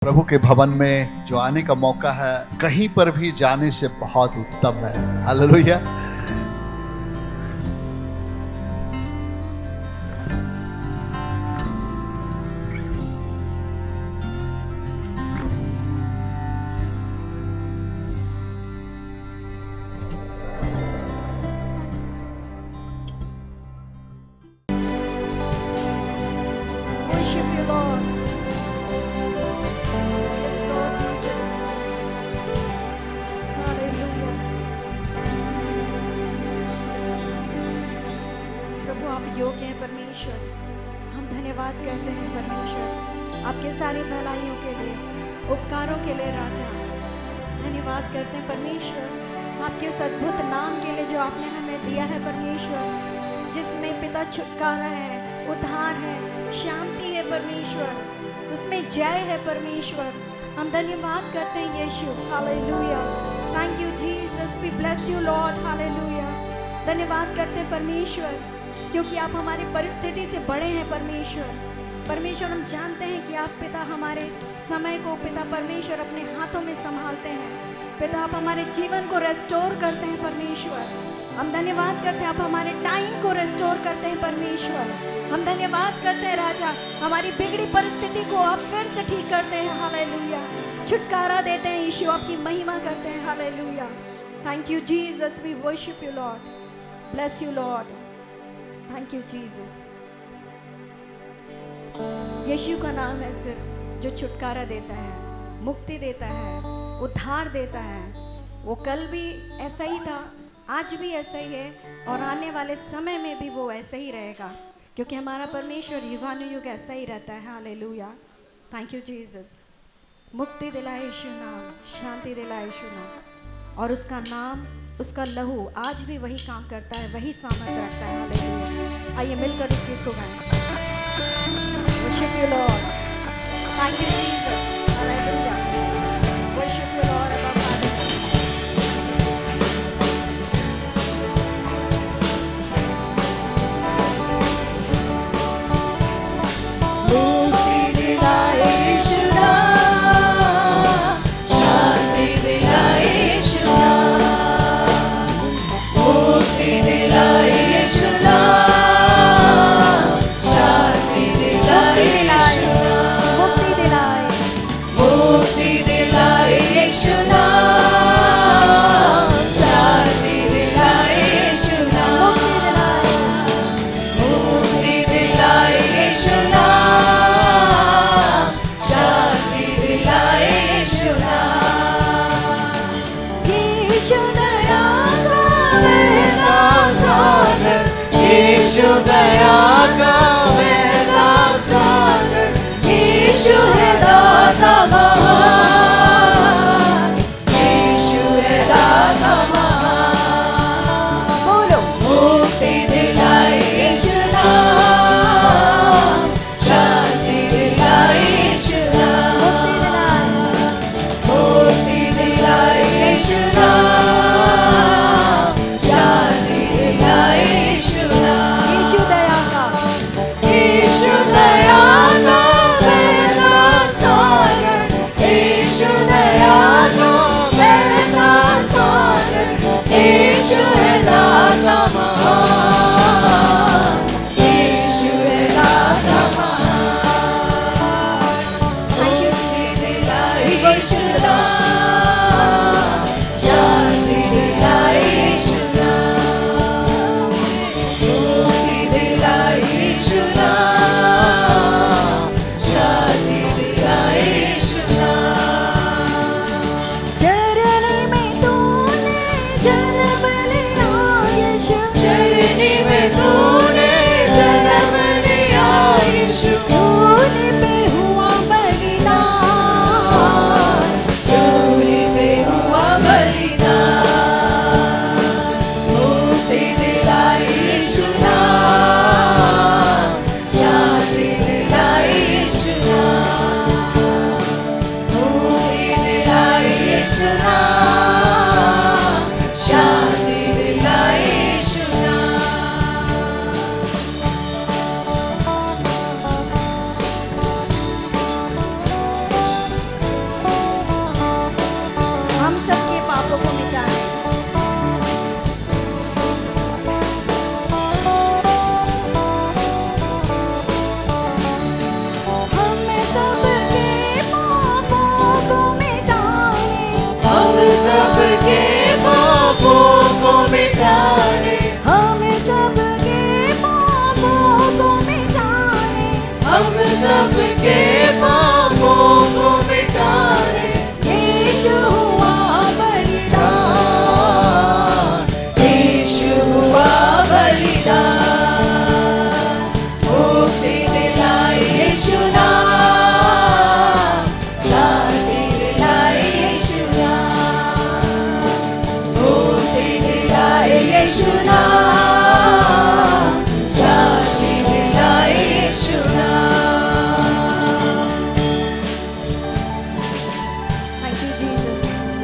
प्रभु के भवन में जो आने का मौका है, कहीं पर भी जाने से बहुत उत्तम है। Hallelujah. Worship you, Lord. Yes, Lord Jesus. Hallelujah. प्रभु आप योग्य हैं परमेश्वर। हम धन्यवाद करते हैं परमेश्वर आपके सारी भलाइयों के लिए, उपकारों के लिए राजा। धन्यवाद करते हैं परमेश्वर आपके उस अद्भुत नाम के लिए जो आपने हमें दिया है परमेश्वर, जिसमें पिता छुटकारा है, उद्धार है, शांति है परमेश्वर, उसमें जय है परमेश्वर। हम धन्यवाद करते हैं Yeshu. Hallelujah. Thank you Jesus, we bless you Lord. Hallelujah. धन्यवाद करते हैं परमेश्वर, क्योंकि आप हमारी परिस्थिति से बड़े हैं परमेश्वर। परमेश्वर हम जानते हैं कि आप पिता हमारे समय को पिता परमेश्वर अपने हाथों में संभालते हैं। पिता आप हमारे जीवन को रेस्टोर करते हैं परमेश्वर। हम धन्यवाद करते हैं आप हमारे टाइम को रेस्टोर करते हैं परमेश्वर। हम धन्यवाद करते हैं राजा, हमारी बिगड़ी परिस्थिति को आप फिर से ठीक करते हैं। हालेलुया। छुटकारा देते हैं यीशु, आपकी महिमा करते हैं। Hallelujah. Thank you Jesus, we worship you Lord. Bless you Lord. Thank you Jesus. Yeshu का नाम है सिर्फ जो छुटकारा देता है, मुक्ति देता है, उद्धार देता है। वो कल भी ऐसा ही था, आज भी ऐसा ही है, और आने वाले समय में भी वो ऐसा ही रहेगा, क्योंकि हमारा परमेश्वर युगानुयुग ऐसा ही रहता है। हालेलुया। Thank you Jesus. मुक्ति दिलाए यीशु नाम, शांति दिलाए यीशु नाम, और उसका नाम, उसका लहू आज भी वही काम करता है, वही सामर्थ्य रखता है। हालेलुया। आइए मिलकर इस गीत को गाएं। Worship you Lord. Thank you Jesus. Hallelujah. Worship you Lord.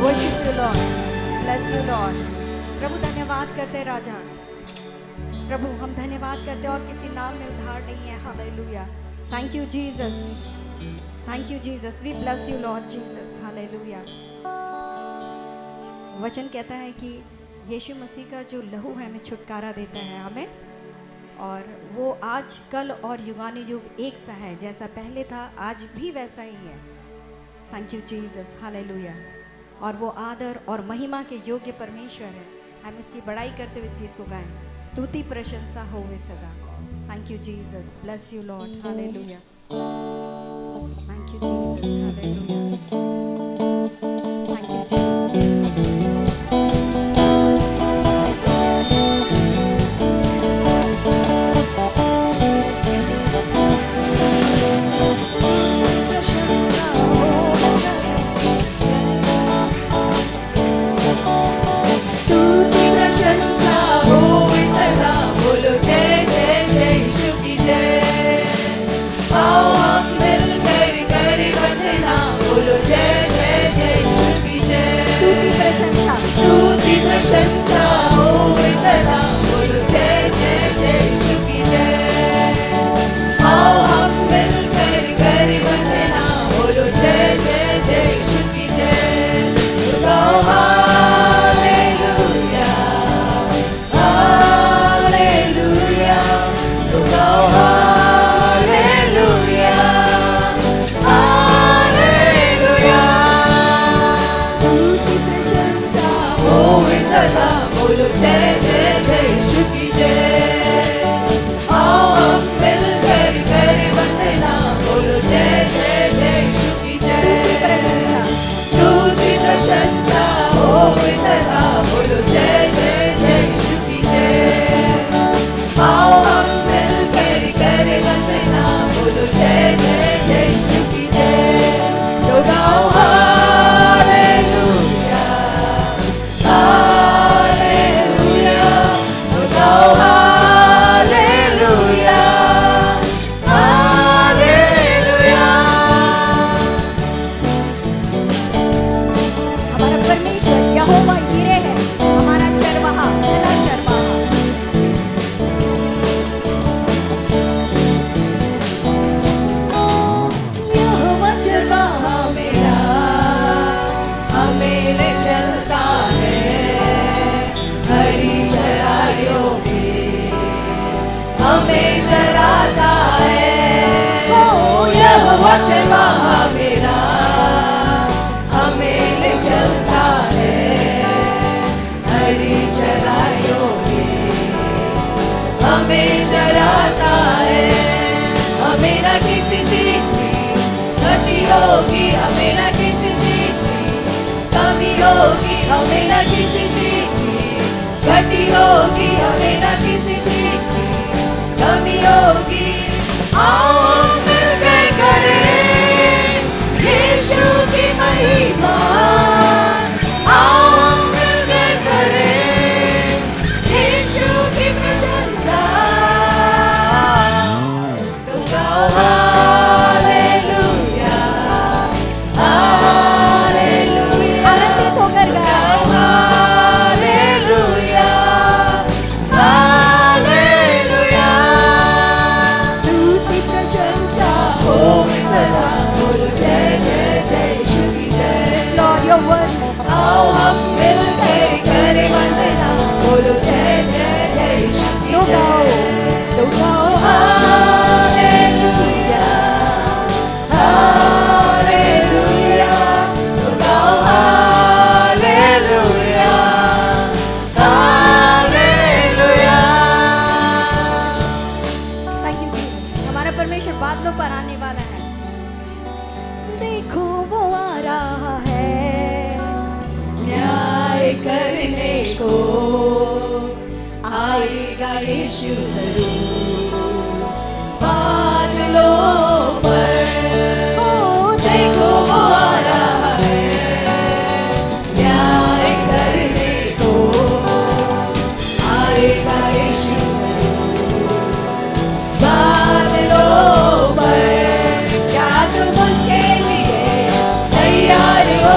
Worship you Lord, bless you Lord. प्रभु धन्यवाद करते राजा, प्रभु हम धन्यवाद करते और किसी नाम में उधार नहीं है। Hallelujah, thank you Jesus, thank you Jesus, we bless you Lord Jesus. Hallelujah. वचन कहता है कि यीशु मसीह का जो लहू है हमें छुटकारा देता है, हमें, और वो आज कल और युगानी युग एक सा है, जैसा पहले था आज भी वैसा ही है। Thank you Jesus. हालेलुया। और वो आदर और महिमा के योग्य परमेश्वर है। हम उसकी बड़ाई करते हुए इस गीत को गाएं, स्तुति प्रशंसा होवे सदा। Thank you Jesus, bless you Lord. Hallelujah, thank you Jesus. Hallelujah, thank you Jesus.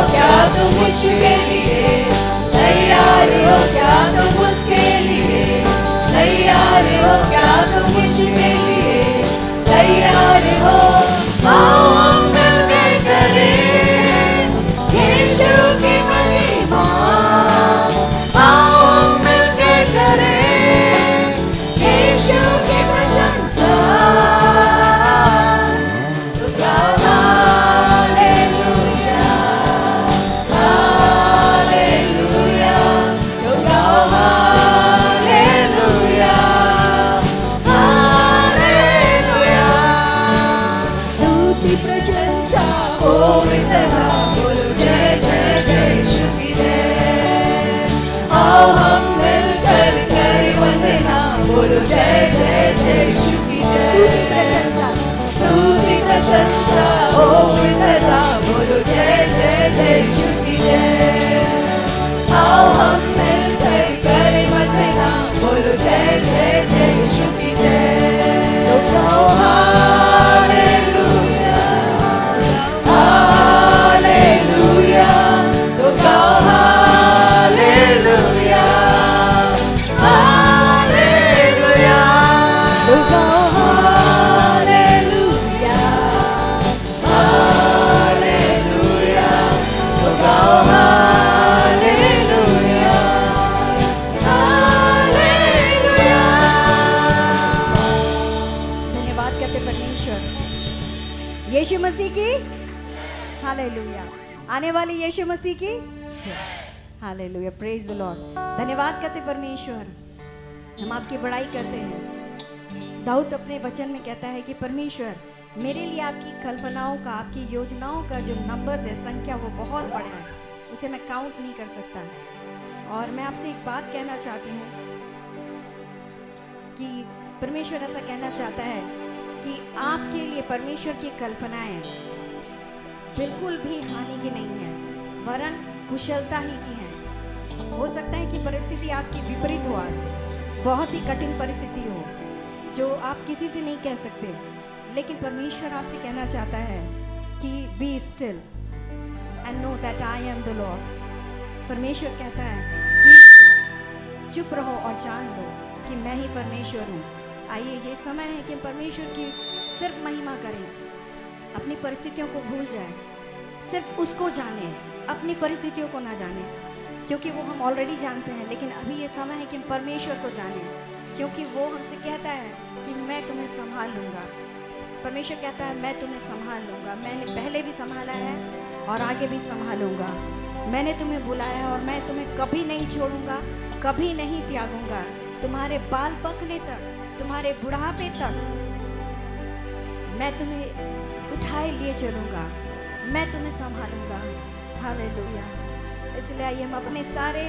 क्या तुम मुझके हो, आओ हम मिलकर करें यीशु की महिमा, आओ हम मिलकर करें यीशु की प्रशंसा। तो गाओ हालेलुया, हालेलुया, तो गाओ हालेलुया, हालेलुया। स्तुति प्रशंसा होवे सदा, बोलो जय जय जय यीशु की जय। आओ हम मिलकर करें वंदना, बोलो जय जय जय यीशु की जय। स्तुति प्रशंसा होवे सदा, बोलो जय जय जय यीशु की जय। आओ हम मिलकर करें वंदना, बोलो जय जय जय यीशु की जय। तो गाओ हालेलुया, हालेलुया, तो गाओ हालेलुया, हालेलुया, तो गाओ हालेलुया, हालेलुया, तो गाओ हालेलुया, हालेलुया। धन्यवाद करते परमेश्वर यीशु मसीह की, हालेलुया। आने वाले यीशु मसीह की, हालेलुया, प्रेज द लॉर्ड। धन्यवाद करते परमेश्वर, हम आपकी बड़ाई करते हैं। दाऊद अपने वचन में कहता है कि परमेश्वर मेरे लिए आपकी कल्पनाओं का, आपकी योजनाओं का जो नंबर्स है, संख्या, वो बहुत बड़ा है, उसे मैं काउंट नहीं कर सकता। और मैं आपसे एक बात कहना चाहती हूँ कि परमेश्वर ऐसा कहना चाहता है कि आपके लिए परमेश्वर की कल्पनाएं बिल्कुल भी हानि की नहीं है, वरन कुशलता ही की है। हो सकता है कि परिस्थिति आपकी विपरीत हो, आज बहुत ही कठिन परिस्थिति हो जो आप किसी से नहीं कह सकते, लेकिन परमेश्वर आपसे कहना चाहता है कि be still and know that I am the Lord. परमेश्वर कहता है कि चुप रहो और जान लो कि मैं ही परमेश्वर हूँ। आइए, ये समय है कि परमेश्वर की सिर्फ महिमा करें, अपनी परिस्थितियों को भूल जाएं, सिर्फ उसको जाने, अपनी परिस्थितियों को ना जाने, क्योंकि वो हम ऑलरेडी जानते हैं। लेकिन अभी ये समय है कि हम परमेश्वर को जानें, क्योंकि वो हमसे कहता है कि मैं तुम्हें संभाल लूँगा। परमेश्वर कहता है मैं तुम्हें संभाल लूँगा, मैंने पहले भी संभाला है और आगे भी संभालूँगा। मैंने तुम्हें बुलाया है और मैं तुम्हें कभी नहीं छोड़ूंगा, कभी नहीं त्यागूंगा। तुम्हारे बाल पकने तक, तुम्हारे बुढ़ापे तक मैं तुम्हें उठाए लिए चलूँगा, मैं तुम्हें संभालूँगा। हालेलुया। इसलिए आइए हम अपने सारे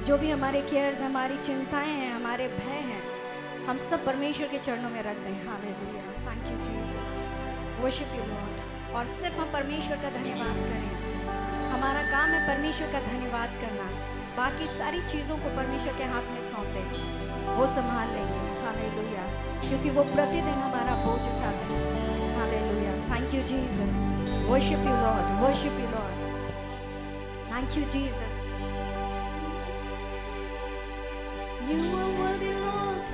जो भी हमारे केयर्स, हमारी चिंताएं हैं, हमारे भय हैं, हम सब परमेश्वर के चरणों में रख दें। Hallelujah, thank you Jesus, worship you Lord. और सिर्फ हम परमेश्वर का धन्यवाद करें। हमारा काम है परमेश्वर का धन्यवाद करना, बाकी सारी चीज़ों को परमेश्वर के हाथ में सौंप दें, वो संभाल लेंगे। हालेलुया, क्योंकि वो प्रतिदिन हमारा बोझ उठाते हैं। Hallelujah, thank you Jesus, worship you Lord, worship you Lord, thank you Jesus. You are worthy Lord।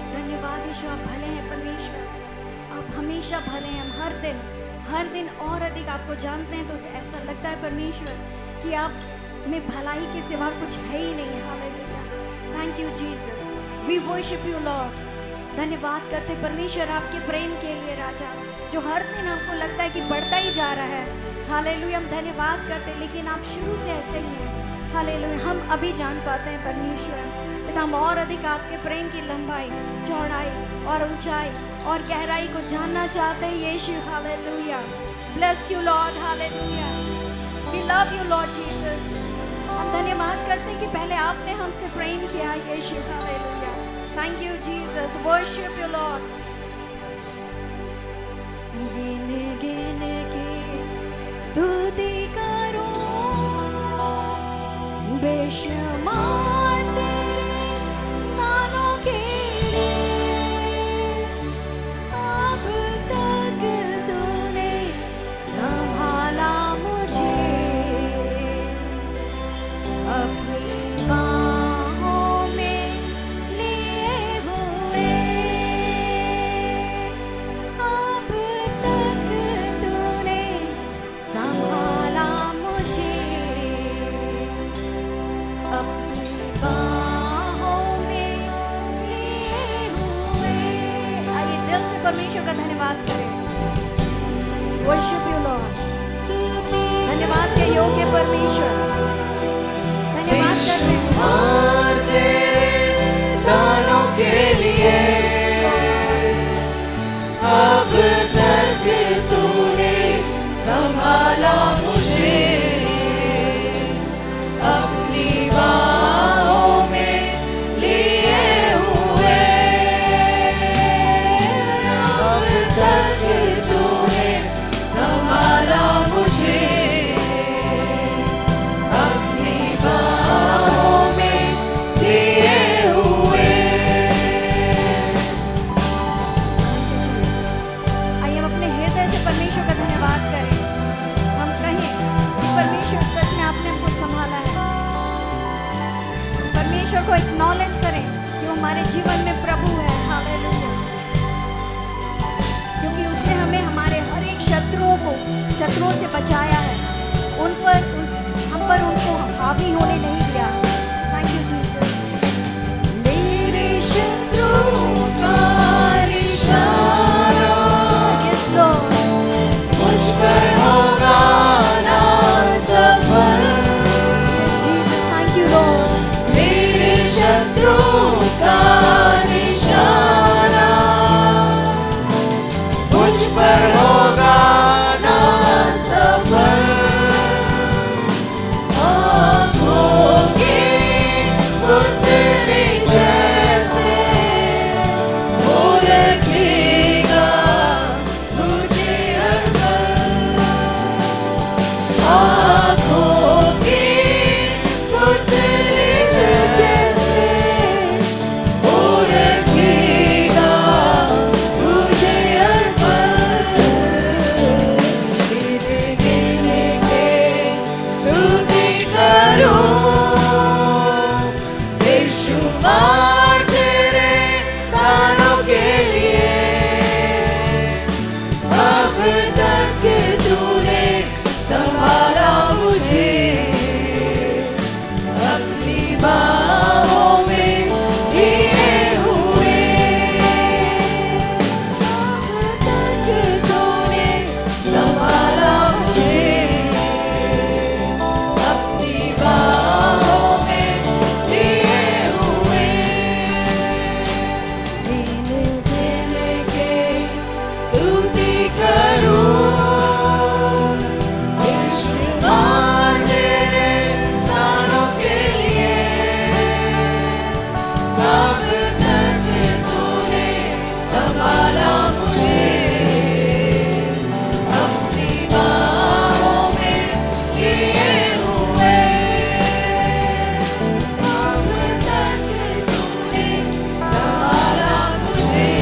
धन्यवाद यीशु, आप भले हैं परमेश्वर, आप हमेशा भले हैं। हम हर दिन और अधिक आपको जानते हैं, तो ऐसा लगता है परमेश्वर कि आप में भलाई के सिवा कुछ है ही नहीं। Hallelujah, thank you Jesus, we worship you Lord. धन्यवाद करते परमेश्वर आपके प्रेम के लिए राजा, जो हर दिन हमको लगता है कि बढ़ता ही जा रहा है। हालेलुया, हम धन्यवाद करते, लेकिन आप शुरू से ऐसे ही हैं। हालेलुया, हम अभी जान पाते हैं परमेश्वर, पिता हम और अधिक आपके प्रेम की लंबाई, चौड़ाई और ऊंचाई और गहराई को जानना चाहते हैं Yeshu. Hallelujah, bless you Lord. Hallelujah, we love you Lord Jesus. हम धन्यवाद करते हैं कि पहले आपने हमसे प्रेम किया Yeshu. Hallelujah, thank you Jesus, worship you Lord. गिन गिन के स्तुति करो, बेशुमार तेरे दानों के अब तक तूने संभाला मुझे, अपनी बाहों में लिए हुए अब शत्रुओं से बचाया है, हम पर उनको हावी होने नहीं दिया। Thank you Jesus. मेरे शत्रुओं का निशाना Yes, Lord. मुझ पर होगा ना सफल। Jesus, thank you, Lord. मेरे शत्रुओं का निशाना मुझ पर होगा ना सफल। आँखों के पुतले जैसे वो रखेगा मुझे हर पल। आँखों के पुतले जैसे वो रखेगा मुझे हर पल। गिने गिने के स्तुति करूं बेशुमार तेरे दानों के लिए। अब तक तूने संभाला मुझे अपनी बाहों में लिए हुए। अब तक तूने संभाला मुझे अपनी बाहों में लिए हुए। गिन गिन के स्तुति करूं बेशुमार तेरे दानों के लिए। अब तक तूने संभाला मुझे अपनी बाहों में लिए हुए। अब तक तूने संभाला मुझे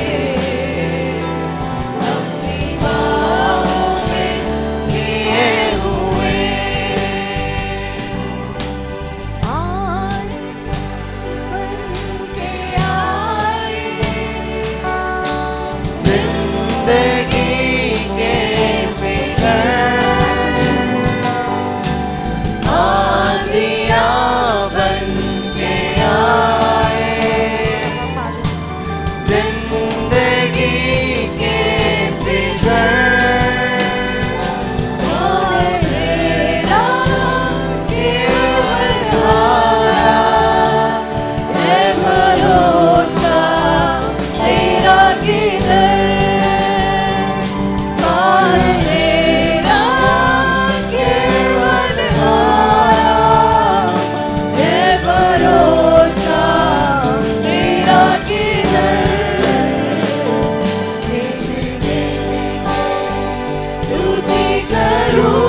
अपनी बाहों में लिए हुए। आए बन के आए जिंदगी के फिकर। आंधियाँ बन के आए जिंदगी के फिकर। मेरा केवल हारा है भरोसा तेरा किधर। मेरा केवल हारा है भरोसा तेरा किधर। गिन गिन के स्तुति करूं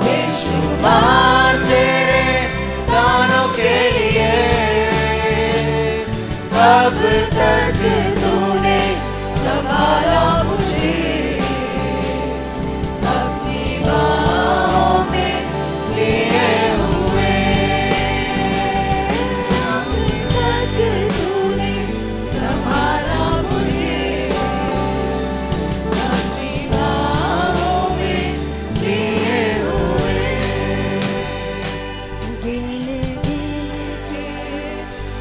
बेशुमार तेरे दानों के लिए। अब तक तूने संभाला मुझे अपनी बाहों में लिए हुए। अब तक तूने संभाला मुझे अपनी बाहों में लिए हुए। गिन गिन के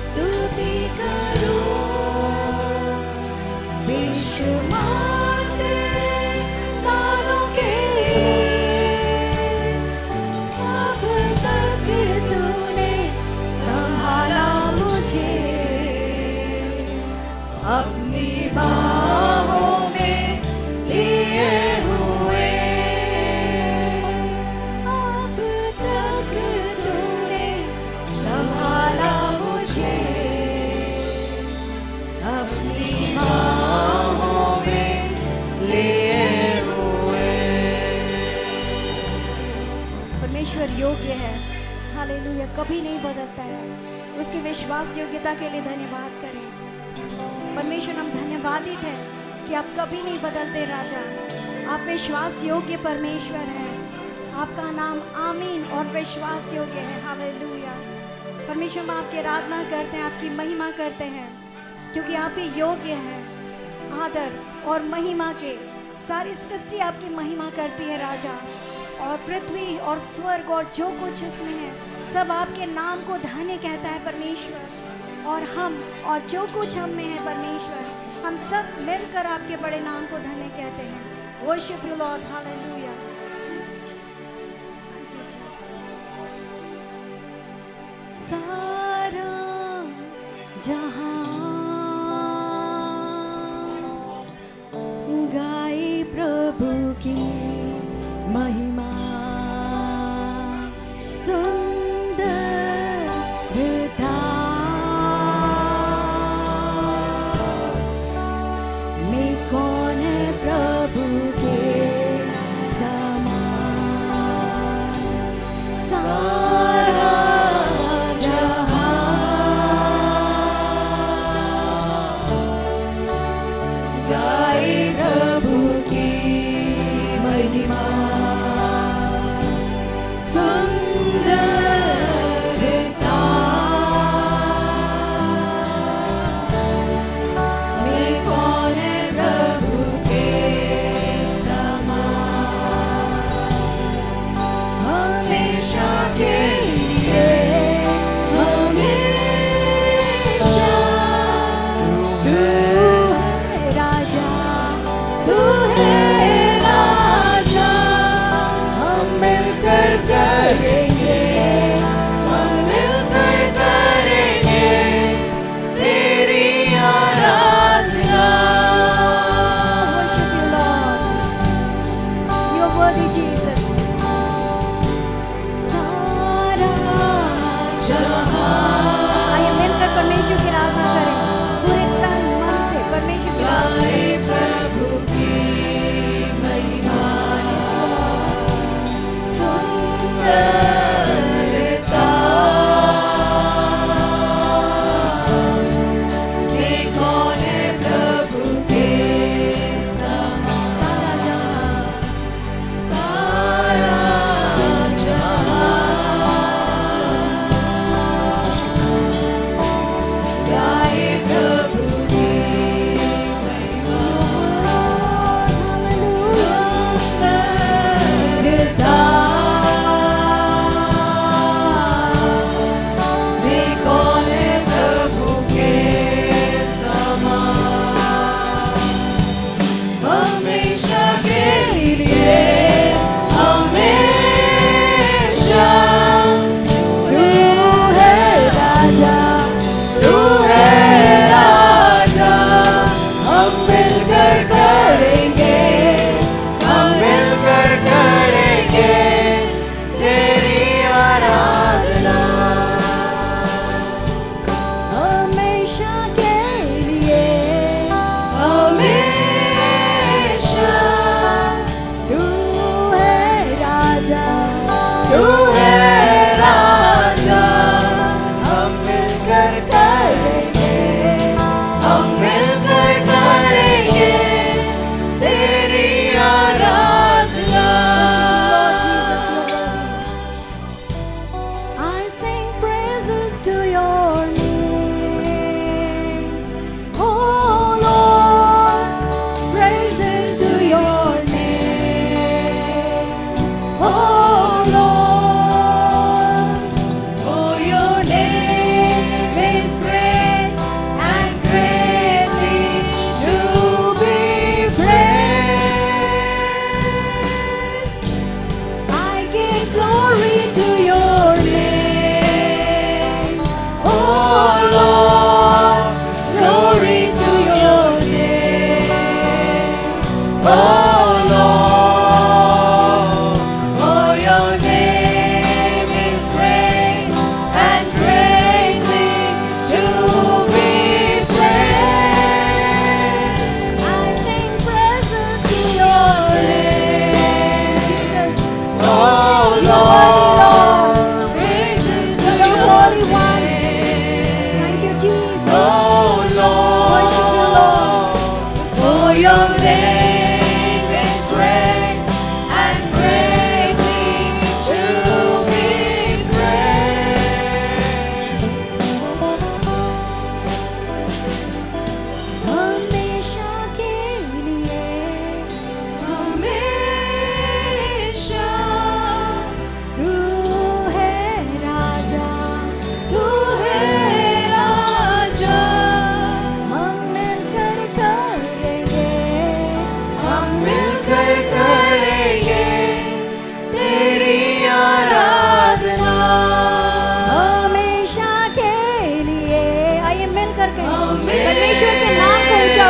स्तुति करूं बेशुमार तेरे दानों के लिए। अब तक तूने संभाला मुझे अपनी बाहों में लिए हुए। अब तक तूने संभाला मुझे अपनी बाहों में लिए हुए। परमेश्वर योग्य है, हालेलुया, कभी नहीं बदलता है। उसकी विश्वास योग्यता के लिए धन्यवाद करें। परमेश्वर, हम धन्यवादित हैं कि आप कभी नहीं बदलते राजा। आप विश्वास योग्य परमेश्वर हैं। आपका नाम आमीन और विश्वास योग्य है। हालेलुया। परमेश्वर, हम आपकी आराधना करते हैं, आपकी महिमा करते हैं, क्योंकि आप ही योग्य हैं आदर और महिमा के, सारी सृष्टि आपकी महिमा करती है राजा, और पृथ्वी और स्वर्ग और जो कुछ उसमें है सब आपके नाम को धन्य कहता है परमेश्वर। और हम और जो कुछ हम में है परमेश्वर, हम सब मिलकर आपके बड़े नाम को धन्य कहते हैं। Worship you Lord, hallelujah. Thank you Jesus. सारा जहां गाए प्रभु की महिमा, सुंदरता में कौन है प्रभु के समान। सारा गाए प्रभु की महिमा, सुंदरता में कौन है प्रभु के समान। हमेशा के लिए हमेशा तू राजा, तू है राजा। हम मिलकर करेंगे, हम मिलकर करेंगे तेरी आराधना। worship you Lord, you are worthy Jesus। सारा जहां आइए मिलकर परमेश्वर की आराधना करें, पूरे तन मन से परमेश्वर की आराधना गाए करें। प्रभु की महिमा, सुंदरता में कौन है प्रभु के समान। सारा जहां सारा जहां गाए प्रभु की महिमा, सुंदरता में कौन है प्रभु के समान। हमेशा के लिए हमेशा तू है राजा, तू है राजा। हम मिलकर करेंगे, हम मिलकर करेंगे तेरी आराधना। हमेशा के लिए हमेशा तू है राजा, तू है राजा। हम मिलकर करेंगे, हम मिलकर करेंगे तेरी आराधना। I sing praises to your name, oh Lord, praises to your name, oh Lord.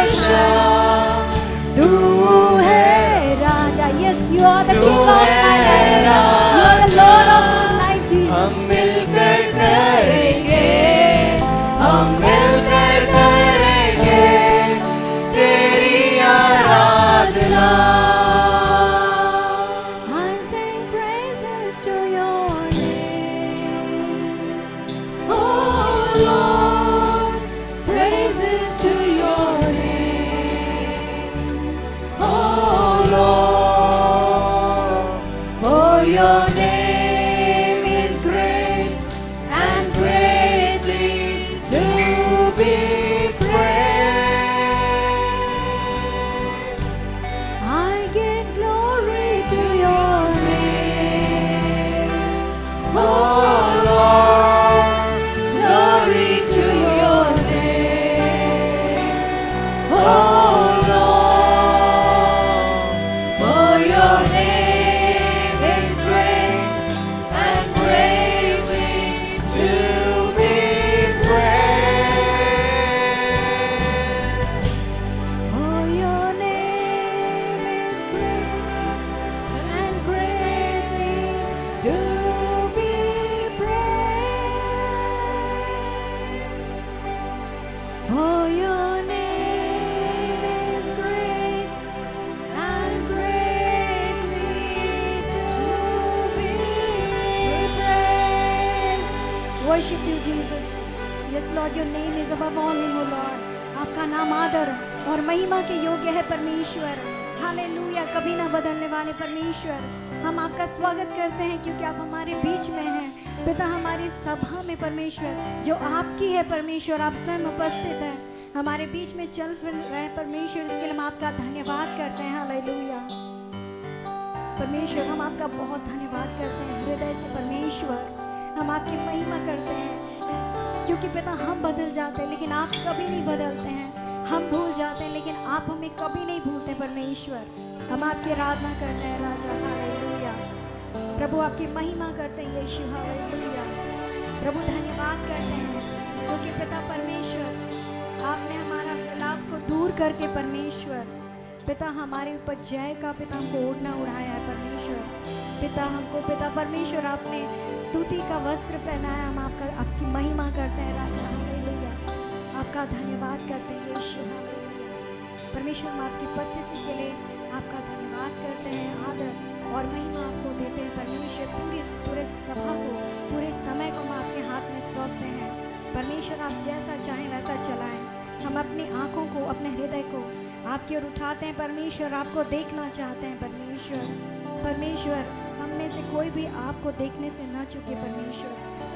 बादशाह तू है राजा. Yes, you are the तू King of my है life. You are the Lord of my life, Jesus. हम मिलकर करेंगे, हम मिलकर करेंगे तेरी आराधना. I sing praises to your name. Oh Lord, praises to your name. Oh Lord, for your name is great and greatly to be praised. I give glory to your name. Oh Lord, glory to your name. Oh Lord, for your name is great and greatly to be praised. For your name is great and greatly to be praised. For your name is great and greatly to be praised. Worship you, Jesus. Yes, Lord, your name is above all name, O Lord. आपका नाम आदर और महिमा के योग्य है परमेश्वर. Hallelujah. कभी ना बदलने वाले परमेश्वर, हम आपका स्वागत करते हैं क्योंकि आप हमारे बीच में हैं. पिता, हमारी सभा में परमेश्वर जो आपकी है परमेश्वर, आप स्वयं उपस्थित हैं, हमारे बीच में चल फिर रहे हैं परमेश्वर. इसके लिए हम आपका धन्यवाद करते हैं. हालेलुया. परमेश्वर, हम आपका बहुत धन्यवाद करते हैं हृदय से परमेश्वर. हम आपकी महिमा करते हैं क्योंकि पिता हम बदल जाते हैं लेकिन आप कभी नहीं बदलते हैं. हम भूल जाते हैं लेकिन आप हमें कभी नहीं भूलते परमेश्वर. हम आपकी आराधना करते हैं राजा. हालेलुया. प्रभु आपकी महिमा करते हैं यीशु. हालेलुया. प्रभु धन्यवाद करते हैं क्योंकि पिता परमेश्वर आपने हमारा विलाप को दूर करके परमेश्वर पिता हमारे ऊपर जय का पिता हमको ओढ़ना उड़ाया है परमेश्वर. पिता हमको पिता परमेश्वर आपने स्तुति का वस्त्र पहनाया. हम आपकी महिमा करते हैं राजा. हालेलुया. आपका धन्यवाद करते हैं यीशु. हालेलुया. परमेश्वर, हम आपकी उपस्थिति के लिए आपका धन्यवाद करते हैं. आदर और महिमा आपको देते हैं परमेश्वर. पूरे सभा को, पूरे समय को हम आपके हाथ में सौंपते हैं परमेश्वर. आप जैसा चाहें वैसा चलाएं. हम अपनी आंखों को, अपने हृदय को आपकी ओर उठाते हैं परमेश्वर. आपको देखना चाहते हैं परमेश्वर. परमेश्वर, हम में से कोई भी आपको देखने से न चुके परमेश्वर,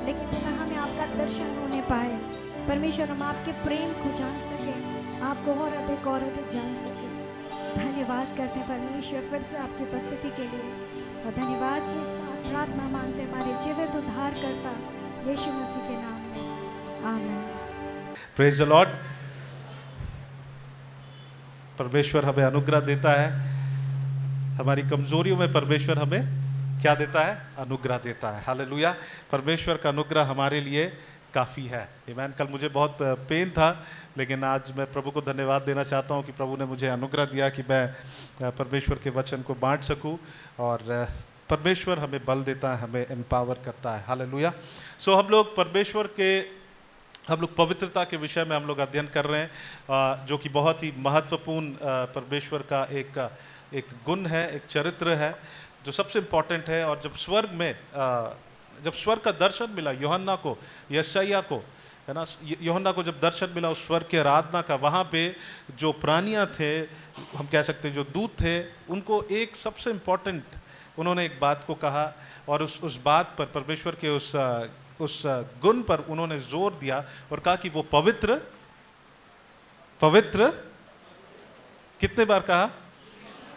लेकिन पिता हमें आपका दर्शन होने पाए परमेश्वर. हम आपके प्रेम को जान सके, आपको और अधिक जान सके. धन्यवाद करते हैं परमेश्वर फिर से आपकी उपस्थिति के लिए. और धन्यवाद के साथ प्रार्थना मांगते हैं हमारे जीवित उद्धारकर्ता यीशु मसीह के नाम में. आमीन. Praise the Lord. परमेश्वर हमें अनुग्रह देता है. हमारी कमजोरियों में परमेश्वर हमें क्या देता है? अनुग्रह देता है. हालेलुया. परमेश्वर का अनुग्रह हमारे लिए काफ़ी है. आमीन. कल मुझे बहुत पेन था, लेकिन आज मैं प्रभु को धन्यवाद देना चाहता हूँ कि प्रभु ने मुझे अनुग्रह दिया कि मैं परमेश्वर के वचन को बांट सकूँ. और परमेश्वर हमें बल देता है, हमें एम्पावर करता है. हालेलुया. सो हम लोग पवित्रता के विषय में हम लोग अध्ययन कर रहे हैं, जो कि बहुत ही महत्वपूर्ण परमेश्वर का एक गुण है, एक चरित्र है जो सबसे इम्पोर्टेंट है. और जब स्वर्ग का दर्शन मिला यूहन्ना को, यशायाह को, है ना, यूहन्ना को जब दर्शन मिला उस स्वर्ग की आराधना का, वहाँ पे जो प्राणियाँ थे, हम कह सकते हैं जो दूत थे, उनको एक सबसे इम्पोर्टेंट उन्होंने एक बात को कहा. और उस बात पर परमेश्वर के उस गुण पर उन्होंने जोर दिया और कहा कि वो पवित्र कितने बार कहा?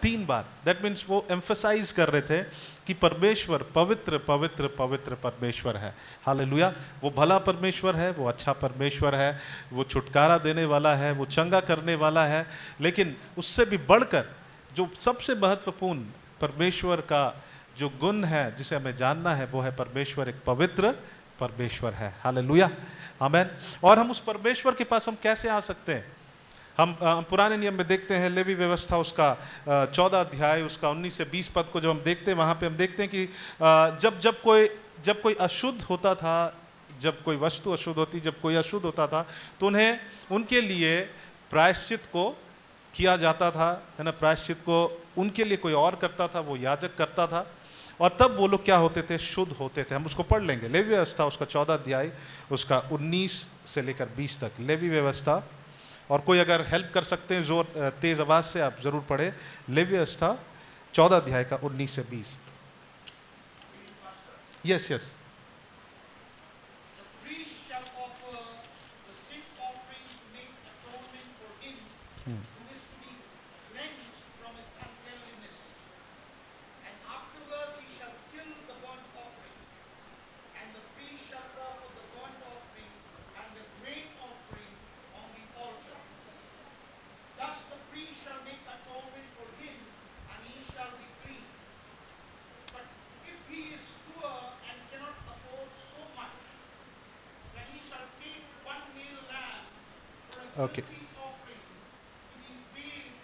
3 बार. दैट मीन्स वो एम्फसाइज कर रहे थे कि परमेश्वर पवित्र पवित्र पवित्र परमेश्वर है. हालेलुया. वो भला परमेश्वर है, वो अच्छा परमेश्वर है, वो छुटकारा देने वाला है, वो चंगा करने वाला है. लेकिन उससे भी बढ़कर जो सबसे महत्वपूर्ण परमेश्वर का जो गुण है जिसे हमें जानना है, वो है परमेश्वर एक पवित्र परमेश्वर है. हालेलुया. आमीन. और हम उस परमेश्वर के पास हम कैसे आ सकते हैं? हम पुराने नियम में देखते हैं लेवी व्यवस्था उसका 14 अध्याय उसका 19 से 20 पद को जब हम देखते हैं, वहाँ पे हम देखते हैं कि जब कोई अशुद्ध होता था, जब कोई वस्तु अशुद्ध होती, जब कोई अशुद्ध होता था, तो उन्हें उनके लिए प्रायश्चित को किया जाता था, है ना। प्रायश्चित को उनके लिए कोई और करता था, वो याजक करता था, और तब वो लोग क्या होते थे, शुद्ध होते थे। हम उसको पढ़ लेंगे, लेवी व्यवस्था उसका 14 अध्याय उसका 19 से लेकर 20 तक, लेवी व्यवस्था। और कोई अगर हेल्प कर सकते हैं जोर तेज आवाज से आप जरूर पढ़े, लेवी व्यवस्था 14 अध्याय का 19 से 20। Yes yes. The priest shall offer the sin offering to make atonement for him who is to be cleansed from his uncleanness. And afterwards he shall kill the burnt offering. And the priest shall offer the burnt offering and the grain offering on the altar. Thus the priest shall make atonement for him, and he shall be clean. But if he is poor and cannot afford so much, then he shall take one male lamb for a Okay. guilty offering to be weighed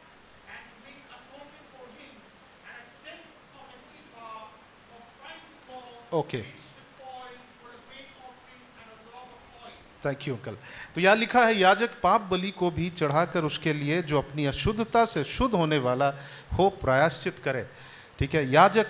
and to make atonement for him, and a tenth of an ephah of fine flour Okay. mixed with oil for a grain offering and a log of oil. Thank you uncle. तो यहाँ लिखा है, याजक पाप बलि को भी चढ़ाकर उसके लिए जो अपनी अशुद्धता से शुद्ध होने वाला हो प्रायश्चित करे। ठीक है, याजक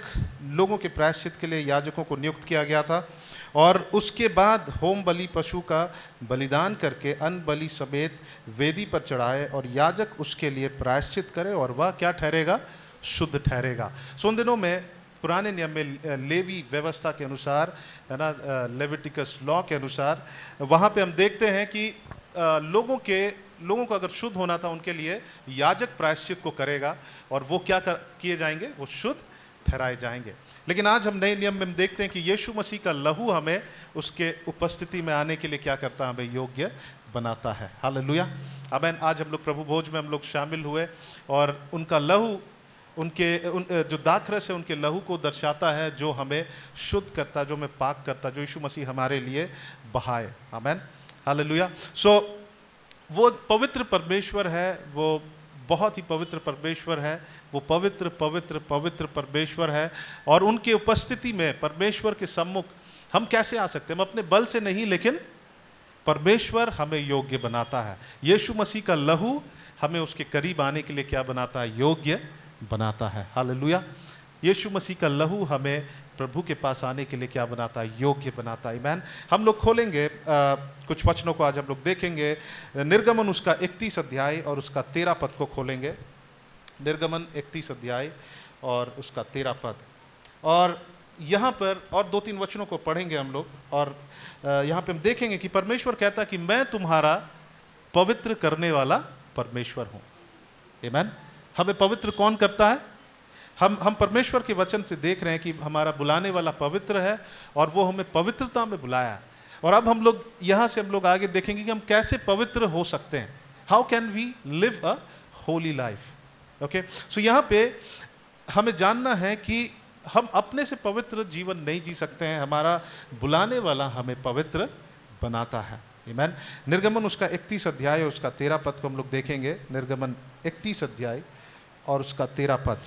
लोगों के प्रायश्चित के लिए याजकों को नियुक्त किया गया था, और उसके बाद होम बलि पशु का बलिदान करके अन्न बलि समेत वेदी पर चढ़ाए, और याजक उसके लिए प्रायश्चित करे और वह क्या ठहरेगा, शुद्ध ठहरेगा। सो उन दिनों में पुराने नियम में लेवी व्यवस्था के अनुसार, है ना, लेविटिकस लॉ के अनुसार, वहाँ पे हम देखते हैं कि लोगों को अगर शुद्ध होना था, उनके लिए याजक प्रायश्चित को करेगा, और वो क्या किए जाएंगे, वो शुद्ध ठहराए जाएंगे। लेकिन आज हम नए नियम में देखते हैं कि यीशु मसीह का लहू हमें उसके उपस्थिति में आने के लिए क्या करता है, हमें योग्य बनाता है। हालेलुया, आमीन। आज हम लोग प्रभु भोज में हम लोग शामिल हुए, और उनका लहू जो दाखरस है उनके लहू को दर्शाता है, जो हमें शुद्ध करता, जो हमें पाक करता, जो यीशु मसीह हमारे लिए बहाए। आमीन, हालेलुया। सो वो पवित्र परमेश्वर है, वो बहुत ही पवित्र परमेश्वर है, वो पवित्र पवित्र पवित्र परमेश्वर है, और उनके उपस्थिति में, परमेश्वर के सम्मुख हम कैसे आ सकते हैं? हम अपने बल से नहीं, लेकिन परमेश्वर हमें योग्य बनाता है। यीशु मसीह का लहू हमें उसके करीब आने के लिए क्या बनाता है, योग्य बनाता है। हालेलुया, यीशु मसीह का लहू हमें प्रभु के पास आने के लिए क्या बनाता है, योग्य बनाता है। आमीन। हम लोग खोलेंगे कुछ वचनों को, आज हम लोग देखेंगे निर्गमन उसका 31 अध्याय और उसका 13 पद को खोलेंगे। निर्गमन 31 अध्याय और उसका 13 पद, और यहाँ पर और 2-3 वचनों को पढ़ेंगे हम लोग, और यहाँ पे हम देखेंगे कि परमेश्वर कहता है कि मैं तुम्हारा पवित्र करने वाला परमेश्वर हूँ। आमीन। हमें पवित्र कौन करता है? हम परमेश्वर के वचन से देख रहे हैं कि हमारा बुलाने वाला पवित्र है, और वो हमें पवित्रता में बुलाया है। और अब हम लोग यहाँ से हम लोग आगे देखेंगे कि हम कैसे पवित्र हो सकते हैं। How can we live a holy life. Okay, so यहाँ पे हमें जानना है कि हम अपने से पवित्र जीवन नहीं जी सकते हैं, हमारा बुलाने वाला हमें पवित्र बनाता है। आमीन। निर्गमन उसका 31 अध्याय और उसका 13 पद को हम लोग देखेंगे। निर्गमन 31 अध्याय और उसका 13 पद।